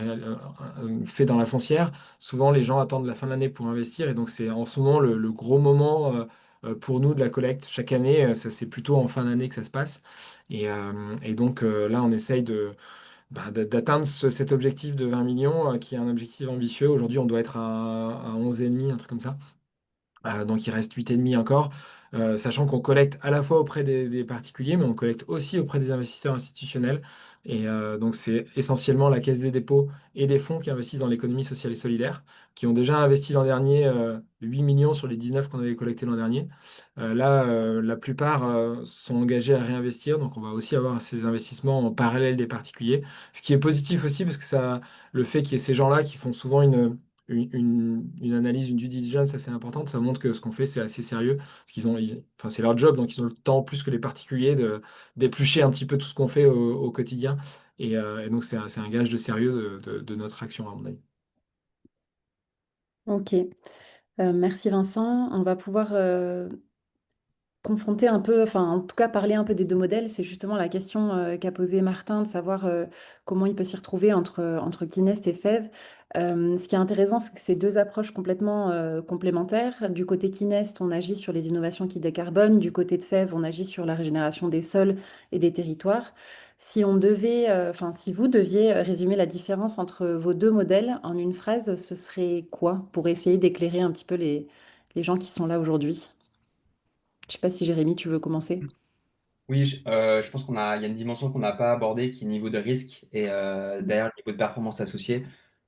fait dans la foncière. Souvent, les gens attendent la fin de l'année pour investir, et donc c'est en ce moment le gros moment pour nous de la collecte. Chaque année, ça c'est plutôt en fin d'année que ça se passe. Et donc là, on essaye d'atteindre cet objectif de 20 millions, qui est un objectif ambitieux. Aujourd'hui, on doit être à 11,5, un truc comme ça. Donc il reste 8,5 encore, sachant qu'on collecte à la fois auprès des particuliers, mais on collecte aussi auprès des investisseurs institutionnels. Et donc c'est essentiellement la Caisse des dépôts et des fonds qui investissent dans l'économie sociale et solidaire, qui ont déjà investi l'an dernier 8 millions sur les 19 qu'on avait collectés l'an dernier. Là, la plupart sont engagés à réinvestir, donc on va aussi avoir ces investissements en parallèle des particuliers, ce qui est positif aussi parce que ça, le fait qu'il y ait ces gens-là qui font souvent une analyse, une due diligence assez importante, ça montre que ce qu'on fait, c'est assez sérieux, parce enfin, c'est leur job, donc ils ont le temps plus que les particuliers d'éplucher un petit peu tout ce qu'on fait au quotidien. Et donc, c'est un gage de sérieux de notre action, à mon avis. Ok. Merci Vincent. On va pouvoir confronter un peu, enfin en tout cas parler un peu des deux modèles, c'est justement la question qu'a posée Martin de savoir comment il peut s'y retrouver entre Kinest et Fev. Ce qui est intéressant, c'est que c'est deux approches complètement complémentaires. Du côté Kinest, on agit sur les innovations qui décarbonent. Du côté de Fev, on agit sur la régénération des sols et des territoires. Si on devait, enfin si vous deviez résumer la différence entre vos deux modèles en une phrase, ce serait quoi pour essayer d'éclairer un petit peu les gens qui sont là aujourd'hui? Je sais pas si Jérémy, tu veux commencer. Oui, je pense il y a une dimension qu'on n'a pas abordée qui est le niveau de risque et d'ailleurs le niveau de performance associé.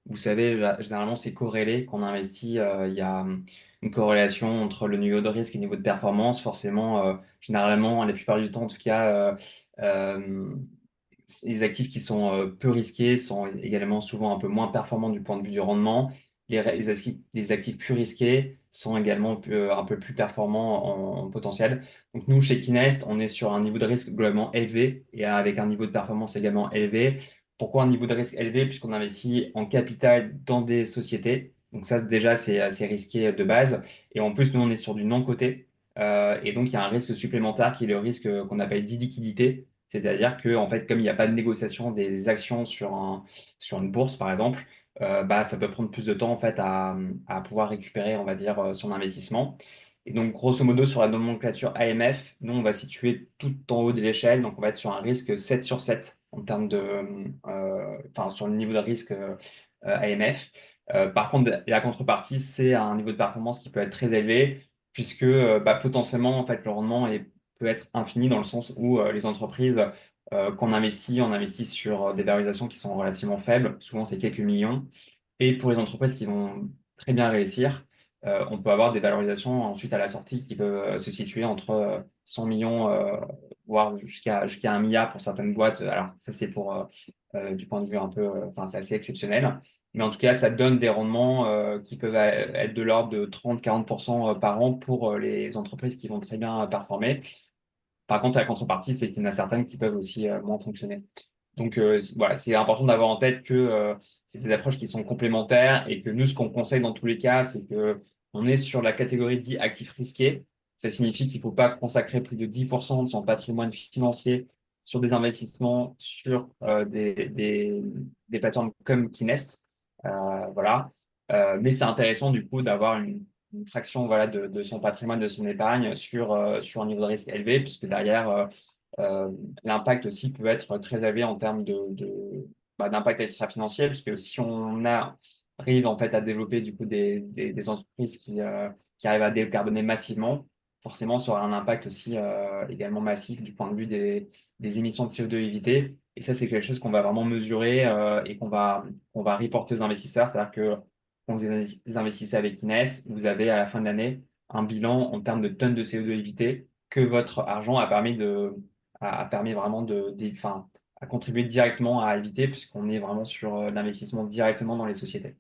Vous savez, généralement, c'est corrélé. Quand on investit, il y a une corrélation entre le niveau de risque et le niveau de performance. Forcément, généralement, la plupart du temps, en tout cas, euh, les actifs qui sont peu risqués sont également souvent un peu moins performants du point de vue du rendement. Les actifs plus risqués sont également un peu plus performants en potentiel. Donc nous, chez Kinest, on est sur un niveau de risque globalement élevé et avec un niveau de performance également élevé. Pourquoi un niveau de risque élevé? Puisqu'on investit en capital dans des sociétés. Donc ça, déjà, c'est assez risqué de base. Et en plus, nous, on est sur du non-coté. Et donc, il y a un risque supplémentaire qui est le risque qu'on appelle d'illiquidité. C'est-à-dire que, en fait, comme il n'y a pas de négociation des actions sur une bourse, par exemple, bah, ça peut prendre plus de temps, en fait, à pouvoir récupérer, on va dire, son investissement. Et donc, grosso modo, sur la nomenclature AMF, nous, on va situer tout en haut de l'échelle. Donc, on va être sur un risque 7 sur 7 en termes enfin, sur le niveau de risque AMF. Par contre, la contrepartie, c'est un niveau de performance qui peut être très élevé, puisque bah, potentiellement, en fait, le rendement peut être infini dans le sens où les entreprises qu'on investit, on investit sur des valorisations qui sont relativement faibles. Souvent, c'est quelques millions. Et pour les entreprises qui vont très bien réussir, on peut avoir des valorisations ensuite à la sortie qui peuvent se situer entre 100 millions, voire jusqu'à 1 milliard pour certaines boîtes. Alors, ça, c'est du point de vue un peu, enfin, c'est assez exceptionnel. Mais en tout cas, ça donne des rendements qui peuvent être de l'ordre de 30-40% par an pour les entreprises qui vont très bien performer. Par contre, la contrepartie, c'est qu'il y en a certaines qui peuvent aussi moins fonctionner. Donc voilà, c'est important d'avoir en tête que c'est des approches qui sont complémentaires et que nous, ce qu'on conseille dans tous les cas, c'est que on est sur la catégorie dit actifs risqués. Ça signifie qu'il ne faut pas consacrer plus de 10% de son patrimoine financier sur des investissements sur des plateformes comme Kinest. Voilà. Mais c'est intéressant du coup d'avoir une fraction voilà, de son patrimoine, de son épargne sur un niveau de risque élevé, puisque derrière, euh, l'impact aussi peut être très élevé en termes d'impact extra-financier, parce que si arrive en fait à développer du coup des entreprises qui arrivent à décarboner massivement, forcément ça aura un impact aussi également massif du point de vue des émissions de CO2 évitées. Et ça, c'est quelque chose qu'on va vraiment mesurer et qu'on va reporter aux investisseurs. C'est-à-dire que quand vous investissez avec Ines, vous avez à la fin de l'année un bilan en termes de tonnes de CO2 évitées que votre argent a permis vraiment enfin, à contribuer directement à éviter, puisqu'on est vraiment sur l'investissement directement dans les sociétés.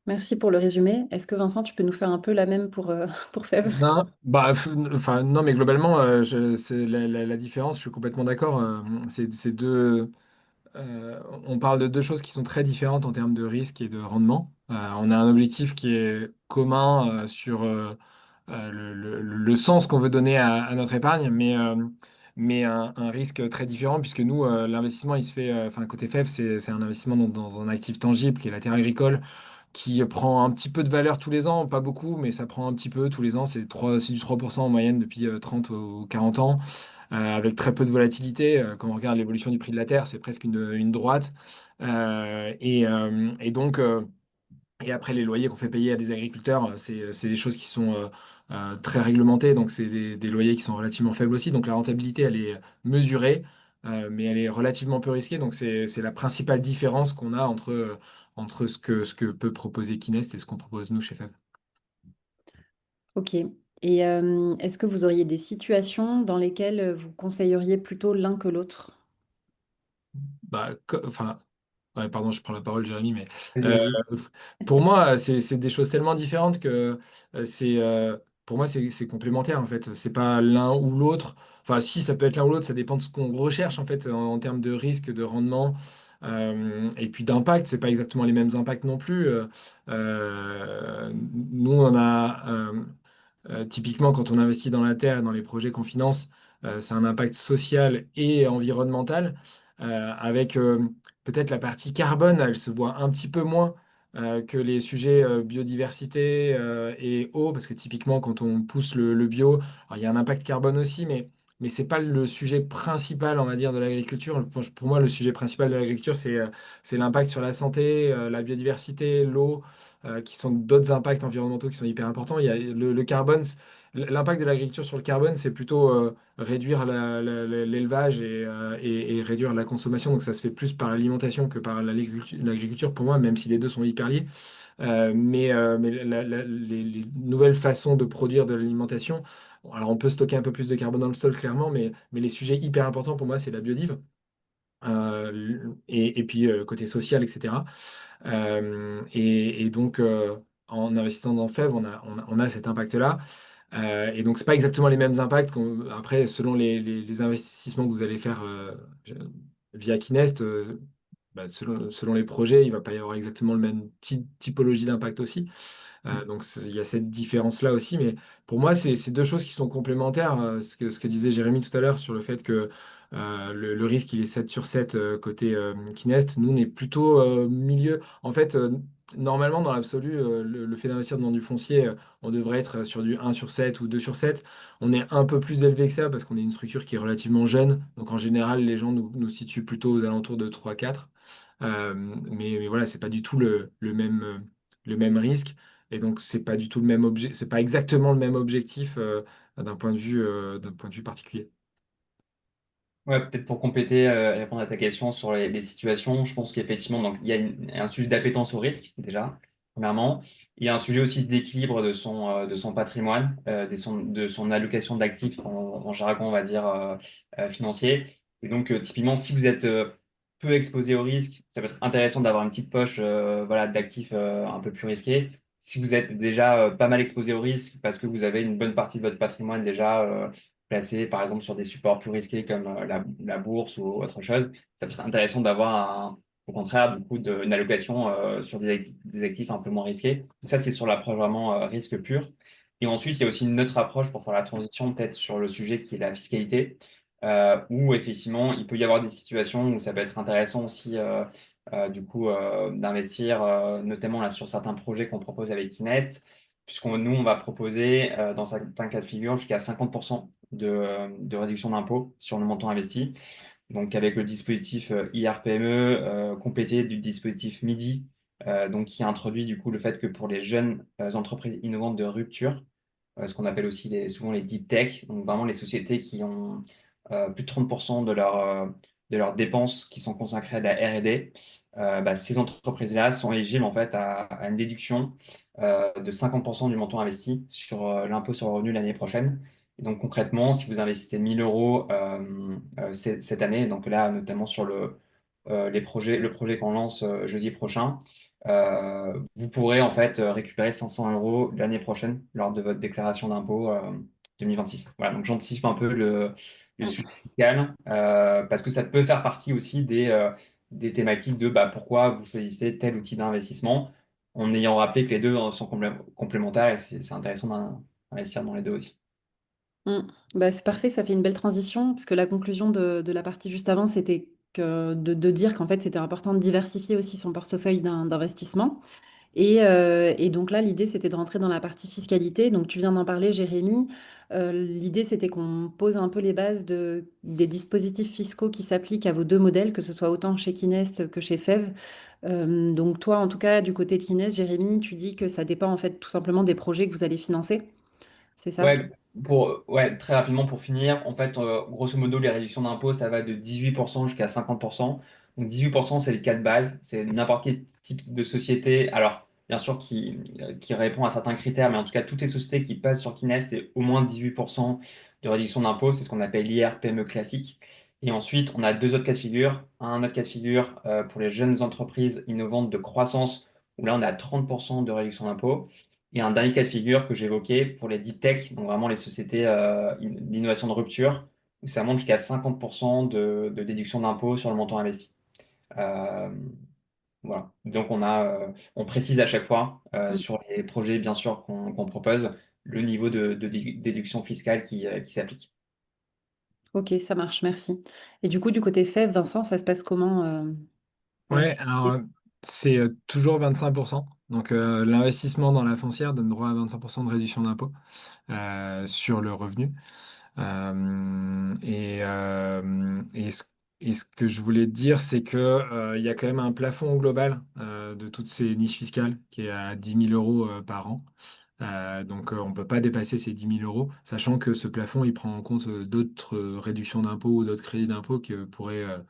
Merci pour le résumé. Est-ce que Vincent, tu peux nous faire un peu la même pour, pour Fève? Non, bah, enfin, non, mais globalement, c'est la différence, je suis complètement d'accord. C'est deux. On parle de deux choses qui sont très différentes en termes de risque et de rendement. On a un objectif qui est commun sur le sens qu'on veut donner à notre épargne, mais un risque très différent puisque nous, l'investissement, il se fait, enfin, côté FEF, c'est un investissement dans un actif tangible qui est la terre agricole qui prend un petit peu de valeur tous les ans, pas beaucoup, mais ça prend un petit peu tous les ans. C'est du 3% en moyenne depuis 30 ou 40 ans avec très peu de volatilité. Quand on regarde l'évolution du prix de la Terre, c'est presque une droite. Et donc, Et après, les loyers qu'on fait payer à des agriculteurs, c'est des choses qui sont très réglementées, donc c'est des loyers qui sont relativement faibles aussi. Donc la rentabilité, elle est mesurée, mais elle est relativement peu risquée. Donc c'est la principale différence qu'on a entre ce que peut proposer Kinest et ce qu'on propose nous chez FEV. Ok. Et est-ce que vous auriez des situations dans lesquelles vous conseilleriez plutôt l'un que l'autre? Bah, enfin, ouais, pardon, je prends la parole, Jérémy, mais Vas-y, euh, vas-y. pour moi, c'est des choses tellement différentes que c'est pour moi, c'est complémentaire en fait. C'est pas l'un ou l'autre. Enfin, si, ça peut être l'un ou l'autre, ça dépend de ce qu'on recherche en fait en termes de risque, de rendement et puis d'impact. C'est pas exactement les mêmes impacts non plus. Nous, on a typiquement, quand on investit dans la terre et dans les projets qu'on finance, c'est un impact social et environnemental. Avec peut-être la partie carbone, elle se voit un petit peu moins que les sujets biodiversité et eau, parce que typiquement, quand on pousse le bio, alors, il y a un impact carbone aussi, mais c'est pas le sujet principal, on va dire, de l'agriculture. Pour moi, le sujet principal de l'agriculture, c'est l'impact sur la santé, la biodiversité, l'eau qui sont d'autres impacts environnementaux qui sont hyper importants. Il y a le carbone, l'impact de l'agriculture sur le carbone, c'est plutôt réduire l'élevage et réduire la consommation. Donc ça se fait plus par l'alimentation que par l'agriculture pour moi, même si les deux sont hyper liés. Mais les nouvelles façons de produire de l'alimentation, bon, alors on peut stocker un peu plus de carbone dans le sol, clairement, mais les sujets hyper importants pour moi, c'est la biodive. Et puis côté social, etc. Et donc, en investissant dans FEV, on a cet impact-là. Et donc, c'est pas exactement les mêmes impacts. Après, selon les investissements que vous allez faire via Kinest, bah, selon les projets, il va pas y avoir exactement le même typologie d'impact aussi. Donc il y a cette différence-là aussi, mais pour moi, c'est deux choses qui sont complémentaires. Ce que disait Jérémy tout à l'heure sur le fait que le risque, il est 7 sur 7 côté Kinest. Nous, on est plutôt milieu. En fait, normalement, dans l'absolu, le fait d'investir dans du foncier, on devrait être sur du 1 sur 7 ou 2 sur 7. On est un peu plus élevé que ça parce qu'on est une structure qui est relativement jeune. Donc en général, les gens nous situent plutôt aux alentours de 3-4. Mais voilà, c'est pas du tout le même risque. Et donc, c'est pas du tout le même objet, c'est pas exactement le même objectif d'un point de vue particulier. Ouais, peut-être pour compléter et répondre à ta question sur les situations, je pense qu'effectivement, donc, il y a un sujet d'appétence au risque, déjà, premièrement. Il y a un sujet aussi d'équilibre de son patrimoine, de son allocation d'actifs en jargon, on va dire, financier. Et donc, typiquement, si vous êtes peu exposé au risque, ça peut être intéressant d'avoir une petite poche voilà, d'actifs un peu plus risqués. Si vous êtes déjà pas mal exposé au risque parce que vous avez une bonne partie de votre patrimoine déjà placé par exemple sur des supports plus risqués comme la bourse ou autre chose, ça peut être intéressant d'avoir au contraire du coup une allocation sur des actifs un peu moins risqués. Donc ça, c'est sur l'approche vraiment risque pur. Et ensuite, il y a aussi une autre approche pour faire la transition, peut-être sur le sujet qui est la fiscalité, où effectivement, il peut y avoir des situations où ça peut être intéressant aussi du coup d'investir, notamment là, sur certains projets qu'on propose avec Kinest, nous, on va proposer dans certains cas de figure jusqu'à 50% de réduction d'impôt sur le montant investi. Donc, avec le dispositif IRPME complété du dispositif MIDI, donc qui introduit du coup le fait que pour les jeunes entreprises innovantes de rupture, ce qu'on appelle aussi souvent les deep tech, donc vraiment les sociétés qui ont plus de 30% de leurs dépenses qui sont consacrées à de la R&D. Bah, ces entreprises-là sont éligibles en fait à une déduction de 50% du montant investi sur l'impôt sur le revenu l'année prochaine. Et donc concrètement, si vous investissez 1000 euros cette année, donc là notamment sur le projet qu'on lance jeudi prochain, vous pourrez en fait récupérer 500 euros l'année prochaine lors de votre déclaration d'impôt 2026. Voilà, donc j'anticipe un peu le sujet fiscal parce que ça peut faire partie aussi des thématiques de bah, pourquoi vous choisissez tel outil d'investissement en ayant rappelé que les deux sont complémentaires et c'est intéressant d'investir dans les deux aussi. Mm. Bah, c'est parfait, ça fait une belle transition, parce que la conclusion de la partie juste avant, c'était de dire qu'en fait, c'était important de diversifier aussi son portefeuille d'investissement. Et donc là, l'idée, c'était de rentrer dans la partie fiscalité. Donc tu viens d'en parler, Jérémy. L'idée, c'était qu'on pose un peu les bases des dispositifs fiscaux qui s'appliquent à vos deux modèles, que ce soit autant chez Kinest que chez FEV. Donc toi, en tout cas, du côté de Kinest, Jérémy, tu dis que ça dépend en fait tout simplement des projets que vous allez financer. C'est ça? Ouais, très rapidement pour finir, en fait, grosso modo, les réductions d'impôts, ça va de 18% jusqu'à 50%. Donc 18%, c'est le cas de base, c'est n'importe quel type de société, alors bien sûr qui répond à certains critères, mais en tout cas, toutes les sociétés qui passent sur Kines, c'est au moins 18% de réduction d'impôts, c'est ce qu'on appelle l'IR-PME classique. Et ensuite, on a deux autres cas de figure. Un autre cas de figure pour les jeunes entreprises innovantes de croissance, où là, on a 30% de réduction d'impôts. Et un dernier cas de figure que j'évoquais pour les deep tech, donc vraiment les sociétés d'innovation de rupture, où ça monte jusqu'à 50% de déduction d'impôt sur le montant investi. Euh, voilà. Donc on précise à chaque fois Mm. sur les projets, bien sûr, qu'on propose, le niveau de déduction fiscale qui s'applique. Ok, ça marche, merci. Et du coup, du côté FEV, Vincent, ça se passe comment pour la Ouais, alors fiscalité? c'est toujours 25%. Donc l'investissement dans la foncière donne droit à 25% de réduction d'impôt sur le revenu. Et ce que je voulais te dire, c'est que il y a quand même un plafond global de toutes ces niches fiscales qui est à 10 000 € par an. Donc, on ne peut pas dépasser ces 10 000 €, sachant que ce plafond, il prend en compte d'autres réductions d'impôts ou d'autres crédits d'impôts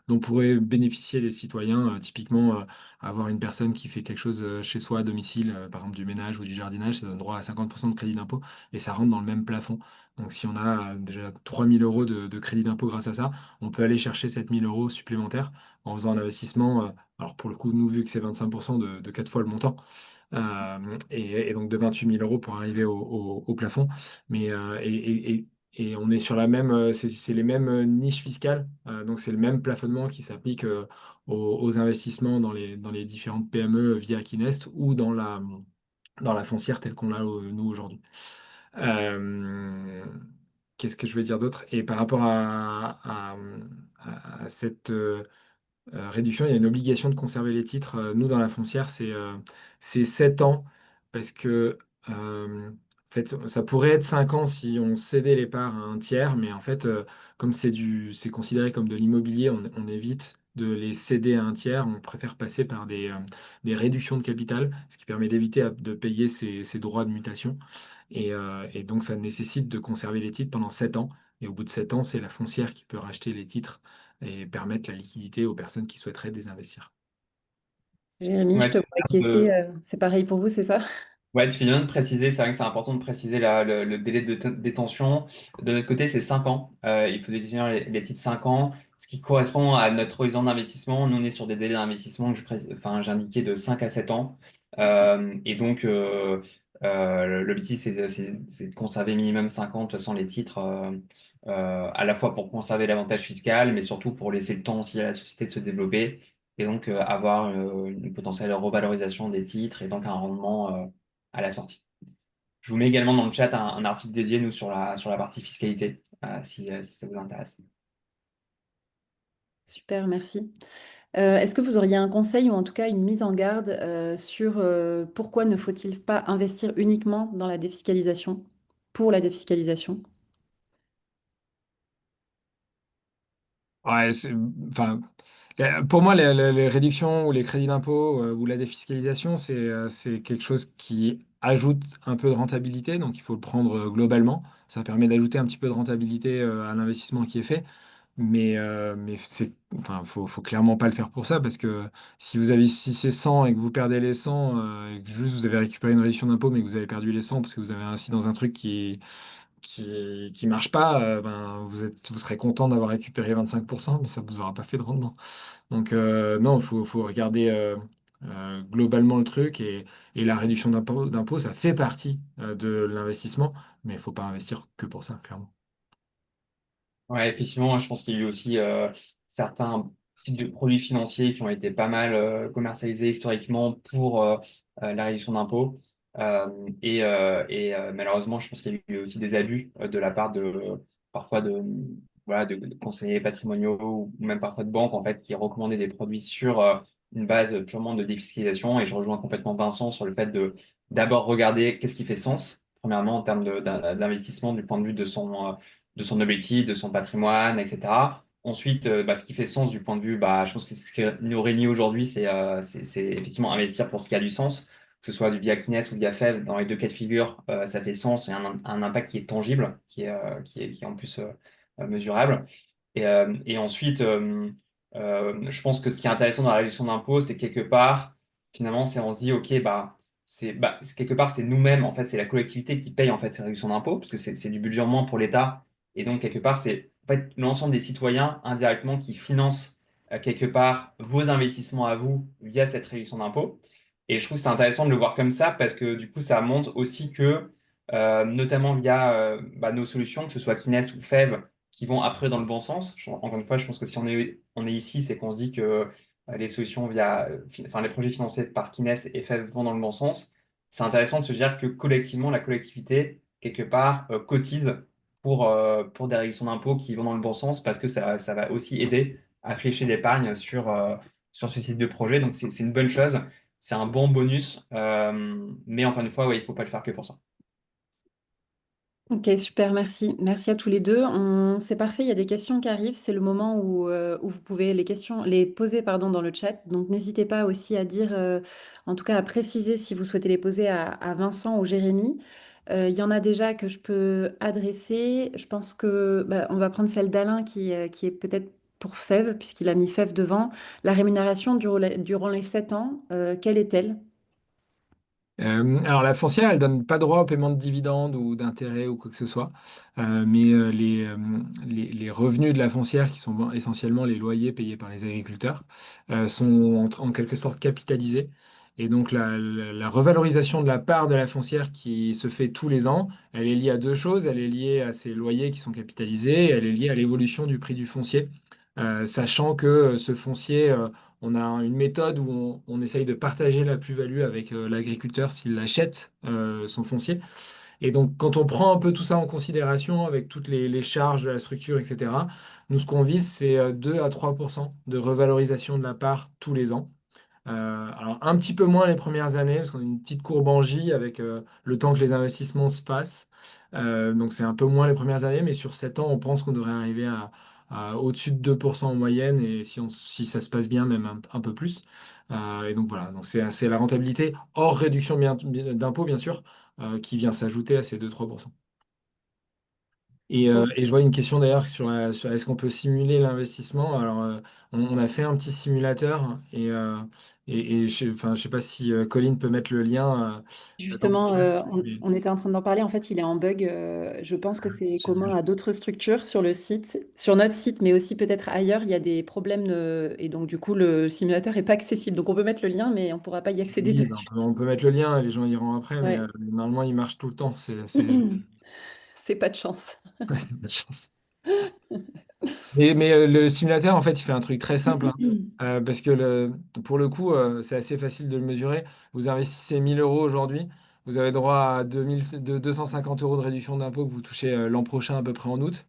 dont pourraient bénéficier les citoyens. Typiquement, avoir une personne qui fait quelque chose chez soi à domicile, par exemple du ménage ou du jardinage, ça donne droit à 50% de crédit d'impôt et ça rentre dans le même plafond. Donc, si on a déjà 3 000 € de crédit d'impôt grâce à ça, on peut aller chercher 7 000 € supplémentaires en faisant un investissement. Alors, pour le coup, nous, vu que c'est 25% de 4 fois le montant, et donc de 28 000 € pour arriver au plafond. Mais, et on est sur la même, c'est les mêmes niches fiscales, donc c'est le même plafonnement qui s'applique aux investissements dans les différentes PME via Kinest ou dans la foncière telle qu'on l'a nous aujourd'hui. Euh, Qu'est-ce que je vais dire d'autre? Et par rapport à cette réduction, il y a une obligation de conserver les titres. Nous, dans la foncière, c'est 7 ans parce que en fait, ça pourrait être 5 ans si on cédait les parts à un tiers, mais en fait, comme c'est considéré comme de l'immobilier, on évite de les céder à un tiers. On préfère passer par des réductions de capital, ce qui permet d'éviter de payer ces droits de mutation. Et donc, ça nécessite de conserver les titres pendant 7 ans. Et au bout de 7 ans, c'est la foncière qui peut racheter les titres et permettre la liquidité aux personnes qui souhaiteraient désinvestir. Jérémy, je Ouais, te vois acquiescer. C'est pareil pour vous, c'est ça? Ouais, tu fais bien de préciser, c'est vrai que c'est important de préciser le délai de détention. De notre côté, c'est 5 ans. Il faut détenir les titres 5 ans, ce qui correspond à notre horizon d'investissement. Nous, on est sur des délais d'investissement que enfin, j'ai indiqué de 5 à 7 ans. Et donc, l'objectif, c'est de conserver minimum 5 ans, de toute façon, les titres, à la fois pour conserver l'avantage fiscal, mais surtout pour laisser le temps aussi à la société de se développer. Et donc, avoir une potentielle revalorisation des titres et donc un rendement à la sortie. Je vous mets également dans le chat un article dédié, nous, sur la partie fiscalité, si ça vous intéresse. Super, merci. Est-ce que vous auriez un conseil ou en tout cas une mise en garde sur pourquoi ne faut-il pas investir uniquement dans la défiscalisation, pour la défiscalisation? Ouais, enfin, pour moi, les réductions ou les crédits d'impôt ou la défiscalisation, c'est quelque chose qui ajoute un peu de rentabilité, donc il faut le prendre globalement. Ça permet d'ajouter un petit peu de rentabilité à l'investissement qui est fait. Mais enfin, faut clairement pas le faire pour ça, parce que si vous investissez 100 et que vous perdez les 100, et que juste vous avez récupéré une réduction d'impôt, mais que vous avez perdu les 100 parce que vous avez investi dans un truc qui marche pas, ben, vous serez content d'avoir récupéré 25%, mais ça vous aura pas fait de rendement. Donc non, faut regarder globalement le truc, et la réduction d'impôt, ça fait partie de l'investissement, mais il faut pas investir que pour ça, clairement. Ouais, effectivement, je pense qu'il y a eu aussi certains types de produits financiers qui ont été pas mal commercialisés historiquement pour la réduction d'impôts. Malheureusement, je pense qu'il y a eu aussi des abus de la part de parfois voilà, de conseillers patrimoniaux ou même parfois de banques en fait qui recommandaient des produits sur une base purement de défiscalisation. Et je rejoins complètement Vincent sur le fait de d'abord regarder qu'est-ce qui fait sens, premièrement en termes d'investissement du point de vue de son objectif, de son patrimoine, etc. Ensuite, ce qui fait sens du point de vue, je pense que ce qui nous réunit aujourd'hui, c'est effectivement investir pour ce qui a du sens, que ce soit via Kines ou via FEV. Dans les deux cas de figure, ça fait sens et un impact qui est tangible, qui est en plus mesurable. Et ensuite, je pense que ce qui est intéressant dans la réduction d'impôts, c'est quelque part, finalement, on se dit, OK, quelque part, c'est nous-mêmes, en fait, c'est la collectivité qui paye en fait ces réductions d'impôts, parce que c'est du budget en moins pour l'État. Et donc, quelque part, c'est en fait, l'ensemble des citoyens indirectement qui financent quelque part vos investissements à vous via cette réduction d'impôts. Et je trouve que c'est intéressant de le voir comme ça, parce que du coup, ça montre aussi que, notamment via nos solutions, que ce soit Kines ou FEV, qui vont après dans le bon sens. Encore une fois, je pense que si on est ici, c'est qu'on se dit que les solutions enfin, les projets financés par Kines et FEV vont dans le bon sens. C'est intéressant de se dire que collectivement, la collectivité, quelque part, cotise pour des réductions d'impôts qui vont dans le bon sens parce que ça va aussi aider à flécher l'épargne sur ce type de projet. Donc, c'est une bonne chose. C'est un bon bonus. Mais encore une fois, ouais, il ne faut pas le faire que pour ça. Ok, super, merci. Merci à tous les deux. C'est parfait, il y a des questions qui arrivent. C'est le moment où vous pouvez les poser pardon, dans le chat. Donc n'hésitez pas aussi à dire, en tout cas à préciser si vous souhaitez les poser à Vincent ou Jérémy. Il y en a déjà que je peux adresser. Je pense que on va prendre celle d'Alain qui est peut-être pour FEV, puisqu'il a mis FEV devant. La rémunération durant les 7 ans, quelle est-elle? Alors la foncière, elle donne pas droit au paiement de dividendes ou d'intérêts ou quoi que ce soit. Mais les revenus de la foncière, qui sont essentiellement les loyers payés par les agriculteurs, sont en quelque sorte capitalisés. Et donc la revalorisation de la part de la foncière qui se fait tous les ans, elle est liée à deux choses. Elle est liée à ces loyers qui sont capitalisés, et elle est liée à l'évolution du prix du foncier. Sachant que ce foncier, on a une méthode où on essaye de partager la plus-value avec l'agriculteur s'il achète son foncier. Et donc, quand on prend un peu tout ça en considération, avec toutes les charges de la structure, etc., nous, ce qu'on vise, c'est 2 à 3% de revalorisation de la part tous les ans. Alors, un petit peu moins les premières années, parce qu'on a une petite courbe en J avec le temps que les investissements se passent. Donc, c'est un peu moins les premières années, mais sur 7 ans, on pense qu'on devrait arriver à au-dessus de 2% en moyenne, et si ça se passe bien, même un peu plus. Et donc, voilà, donc c'est la rentabilité hors réduction d'impôts, bien sûr, qui vient s'ajouter à ces 2-3%. Et je vois une question d'ailleurs sur est-ce qu'on peut simuler l'investissement. Alors, on a fait un petit simulateur enfin, je sais pas si Colline peut mettre le lien dans le Justement, chat. on était en train d'en parler. En fait, il est en bug. Je pense que c'est commun Génial. à d'autres structures sur le site, sur notre site, mais aussi peut-être ailleurs. Il y a des problèmes et donc du coup, le simulateur n'est pas accessible. Donc, on peut mettre le lien, mais on ne pourra pas y accéder de Oui, ben, suite. on peut mettre le lien et les gens iront après, mais Ouais. normalement, il marche tout le temps. C'est pas de chance. Ouais, c'est de la chance. Mais le simulateur, en fait, il fait un truc très simple, hein. Parce que pour le coup, c'est assez facile de le mesurer. Vous investissez 1000 euros aujourd'hui, vous avez droit à 250 euros de réduction d'impôt que vous touchez l'an prochain, à peu près en août.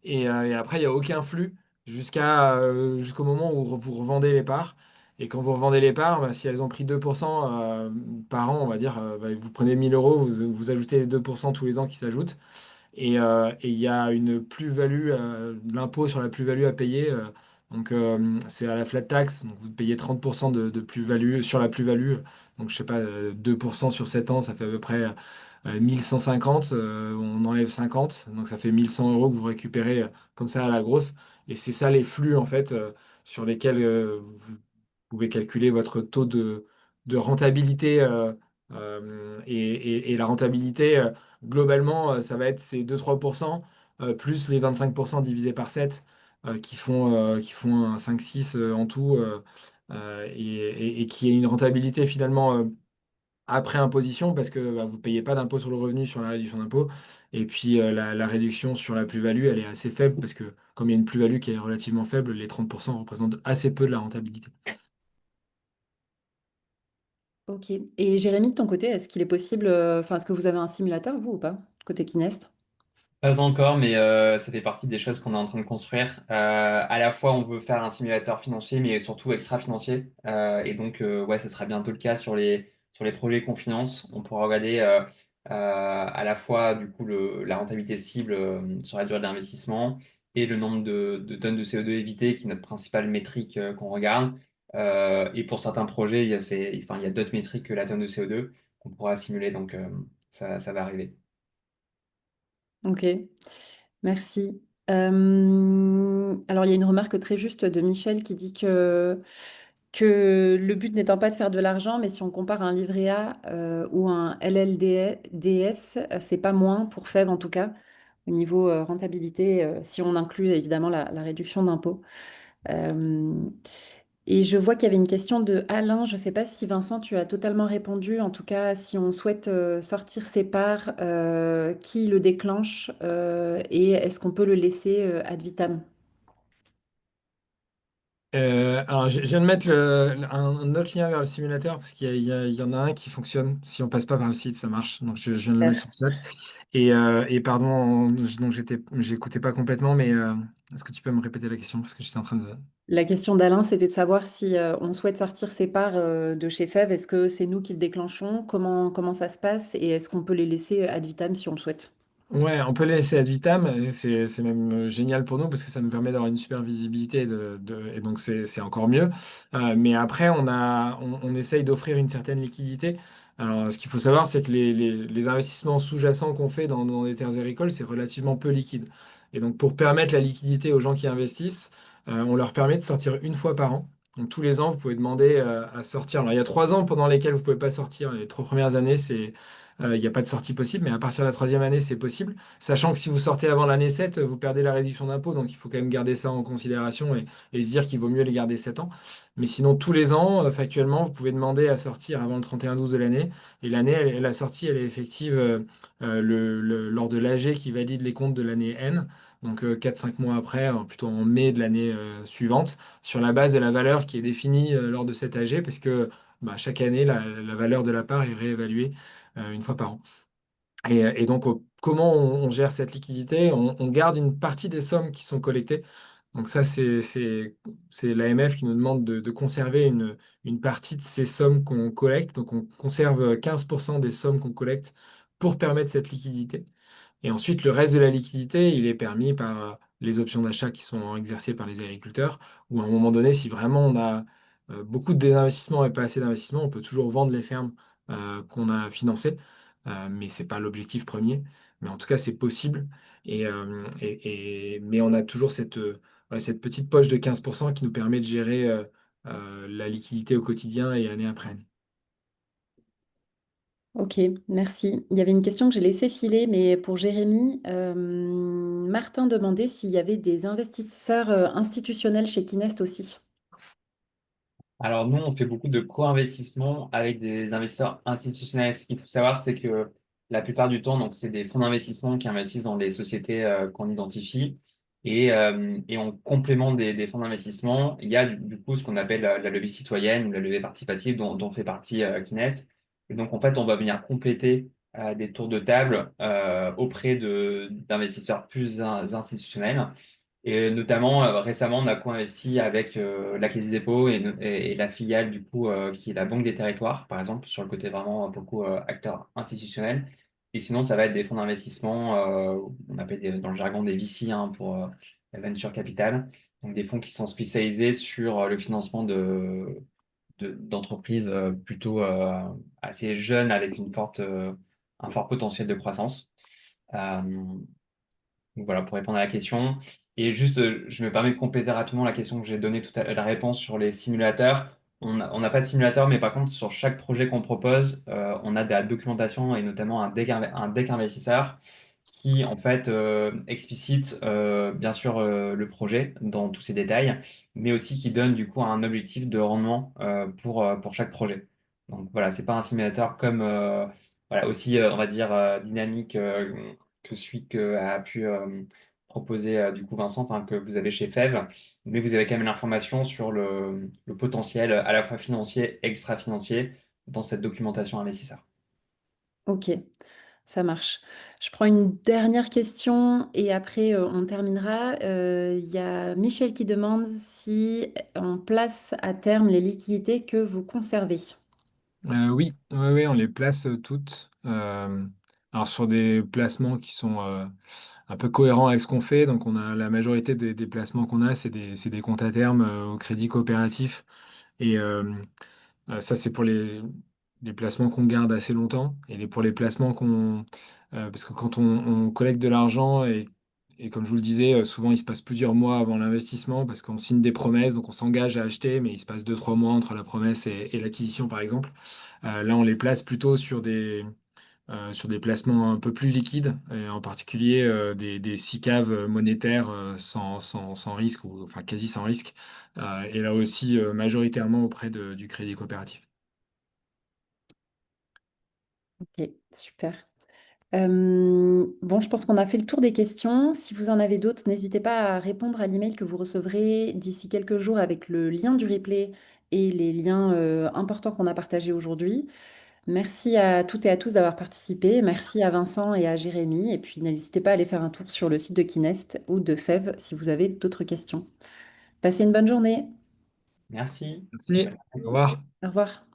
Et après, il n'y a aucun flux jusqu'au moment où vous revendez les parts. Et quand vous revendez les parts, bah, si elles ont pris 2% par an, on va dire, vous prenez 1000 euros, vous ajoutez les 2% tous les ans qui s'ajoutent. Et il y a une plus-value, l'impôt sur la plus-value à payer. Donc, c'est à la flat tax. Donc, vous payez 30% de plus-value sur la plus-value. Donc, je sais pas, 2% sur 7 ans, ça fait à peu près 1150. On enlève 50. Donc, ça fait 1100 euros que vous récupérez comme ça à la grosse. Et c'est ça les flux, en fait, sur lesquels vous pouvez calculer votre taux de rentabilité. Et la rentabilité. Globalement, ça va être ces 2-3% plus les 25% divisés par 7 qui font un 5-6 en tout et qui est une rentabilité finalement après imposition parce que vous ne payez pas d'impôt sur le revenu sur la réduction d'impôt. Et puis la réduction sur la plus-value, elle est assez faible parce que comme il y a une plus-value qui est relativement faible, les 30% représentent assez peu de la rentabilité. Ok. Et Jérémy, de ton côté, est-ce qu'il est possible, enfin, est-ce que vous avez un simulateur, vous, ou pas, côté Kinest? Pas encore, mais ça fait partie des choses qu'on est en train de construire. À la fois, on veut faire un simulateur financier, mais surtout extra-financier. Et donc, ouais, ça sera bientôt le cas sur les projets qu'on finance. On pourra regarder à la fois du coup la rentabilité cible sur la durée de l'investissement et le nombre de tonnes de CO2 évitées, qui est notre principale métrique qu'on regarde. Et pour certains projets, enfin, il y a d'autres métriques que la tonne de CO2 qu'on pourra simuler. Donc, ça va arriver. Ok, merci. Alors, il y a une remarque très juste de Michel qui dit que le but n'étant pas de faire de l'argent, mais si on compare un livret A ou un LLDS, c'est pas moins pour FEV en tout cas, au niveau rentabilité, si on inclut évidemment la réduction d'impôt. Euh, et je vois qu'il y avait une question de Alain. Je ne sais pas si Vincent, tu as totalement répondu. En tout cas, si on souhaite sortir ses parts, qui le déclenche et est-ce qu'on peut le laisser ad vitam? Alors, je viens de mettre un autre lien vers le simulateur parce qu'il y en a un qui fonctionne. Si on passe pas par le site, ça marche. Donc, je viens de le mettre sur le site. Et pardon, donc j'écoutais pas complètement, mais est-ce que tu peux me répéter la question parce que je suis en train de. La question d'Alain, c'était de savoir si on souhaite sortir ses parts de chez FEV. Est-ce que c'est nous qui le déclenchons? Comment ça se passe? Et est-ce qu'on peut les laisser ad vitam si on le souhaite? Ouais, on peut le laisser ad vitam, et c'est même génial pour nous parce que ça nous permet d'avoir une super visibilité et donc c'est encore mieux. Mais après, on essaye d'offrir une certaine liquidité. Alors, ce qu'il faut savoir, c'est que les investissements sous-jacents qu'on fait dans les terres agricoles, c'est relativement peu liquide. Et donc, pour permettre la liquidité aux gens qui investissent, on leur permet de sortir une fois par an. Donc, tous les ans, vous pouvez demander à sortir. Alors, il y a 3 ans pendant lesquels vous pouvez pas sortir. Les 3 premières années, il n'y a pas de sortie possible, mais à partir de la troisième année, c'est possible. Sachant que si vous sortez avant l'année 7, vous perdez la réduction d'impôt, donc il faut quand même garder ça en considération et se dire qu'il vaut mieux les garder 7 ans. Mais sinon, tous les ans, factuellement, vous pouvez demander à sortir avant le 31-12 de l'année. Et l'année, la sortie, elle est effective lors de l'AG qui valide les comptes de l'année N, donc 4-5 mois après, plutôt en mai de l'année suivante, sur la base de la valeur qui est définie lors de cette AG, parce que bah, chaque année, la valeur de la part est réévaluée une fois par an. Et donc, comment on gère cette liquidité? On garde une partie des sommes qui sont collectées. Donc ça, c'est l'AMF qui nous demande de conserver une partie de ces sommes qu'on collecte. Donc on conserve 15% des sommes qu'on collecte pour permettre cette liquidité. Et ensuite, le reste de la liquidité, il est permis par les options d'achat qui sont exercées par les agriculteurs, ou à un moment donné, si vraiment on a beaucoup de désinvestissement et pas assez d'investissement, on peut toujours vendre les fermes qu'on a financées. Mais c'est pas l'objectif premier. Mais en tout cas, c'est possible. Mais on a toujours voilà, cette petite poche de 15% qui nous permet de gérer la liquidité au quotidien et année après année. Ok, merci. Il y avait une question que j'ai laissée filer, mais pour Jérémy, Martin demandait s'il y avait des investisseurs institutionnels chez Kinest aussi. Alors nous, on fait beaucoup de co-investissements avec des investisseurs institutionnels. Ce qu'il faut savoir, c'est que la plupart du temps, donc c'est des fonds d'investissement qui investissent dans des sociétés qu'on identifie. Et en complément des fonds d'investissement, il y a du coup ce qu'on appelle la levée citoyenne ou la levée participative dont fait partie Kinest. Et donc en fait, on va venir compléter des tours de table auprès d'investisseurs plus institutionnels. Et notamment, récemment, on a co-investi avec la Caisse des dépôts et la filiale, du coup, qui est la Banque des Territoires, par exemple, sur le côté vraiment beaucoup acteur institutionnel. Et sinon, ça va être des fonds d'investissement, on appelle dans le jargon des VC hein, pour la venture capital. Donc, des fonds qui sont spécialisés sur le financement d'entreprises plutôt assez jeunes avec un fort potentiel de croissance. Euh, donc voilà, pour répondre à la question. Et juste, je me permets de compléter rapidement la question que j'ai donnée tout à l'heure, la réponse sur les simulateurs. On n'a pas de simulateur, mais par contre, sur chaque projet qu'on propose, on a de la documentation et notamment un deck investisseur qui, en fait, explicite, bien sûr, le projet dans tous ses détails, mais aussi qui donne, du coup, un objectif de rendement pour chaque projet. Donc voilà, c'est pas un simulateur comme, voilà, aussi, on va dire, dynamique que celui que a pu proposer du coup Vincent, enfin, que vous avez chez FEV, mais vous avez quand même l'information sur le potentiel à la fois financier, extra-financier dans cette documentation investisseur. Ok, Ça marche. Je prends une dernière question et après on terminera. Il y a Michel qui demande si on place à terme les liquidités que vous conservez. Oui, oui, oui, on les place toutes. Alors sur des placements qui sont un peu cohérents avec ce qu'on fait. Donc on a la majorité des placements qu'on a, c'est des comptes à terme au crédit coopératif. Et ça, c'est pour les placements qu'on garde assez longtemps. Et pour les placements parce que quand on collecte de l'argent et comme je vous le disais, souvent il se passe plusieurs mois avant l'investissement parce qu'on signe des promesses, donc on s'engage à acheter, mais il se passe 2, 3 mois entre la promesse et l'acquisition, par exemple. Là, on les place plutôt sur des placements un peu plus liquides, et en particulier des SICAV monétaires sans risque, ou enfin quasi sans risque, et là aussi majoritairement auprès du crédit coopératif. Ok, super. Bon, je pense qu'on a fait le tour des questions. Si vous en avez d'autres, n'hésitez pas à répondre à l'email que vous recevrez d'ici quelques jours avec le lien du replay et les liens importants qu'on a partagés aujourd'hui. Merci à toutes et à tous d'avoir participé. Merci à Vincent et à Jérémy. Et puis n'hésitez pas à aller faire un tour sur le site de Kinest ou de FEV si vous avez d'autres questions. Passez une bonne journée. Merci. Merci. Au revoir. Au revoir.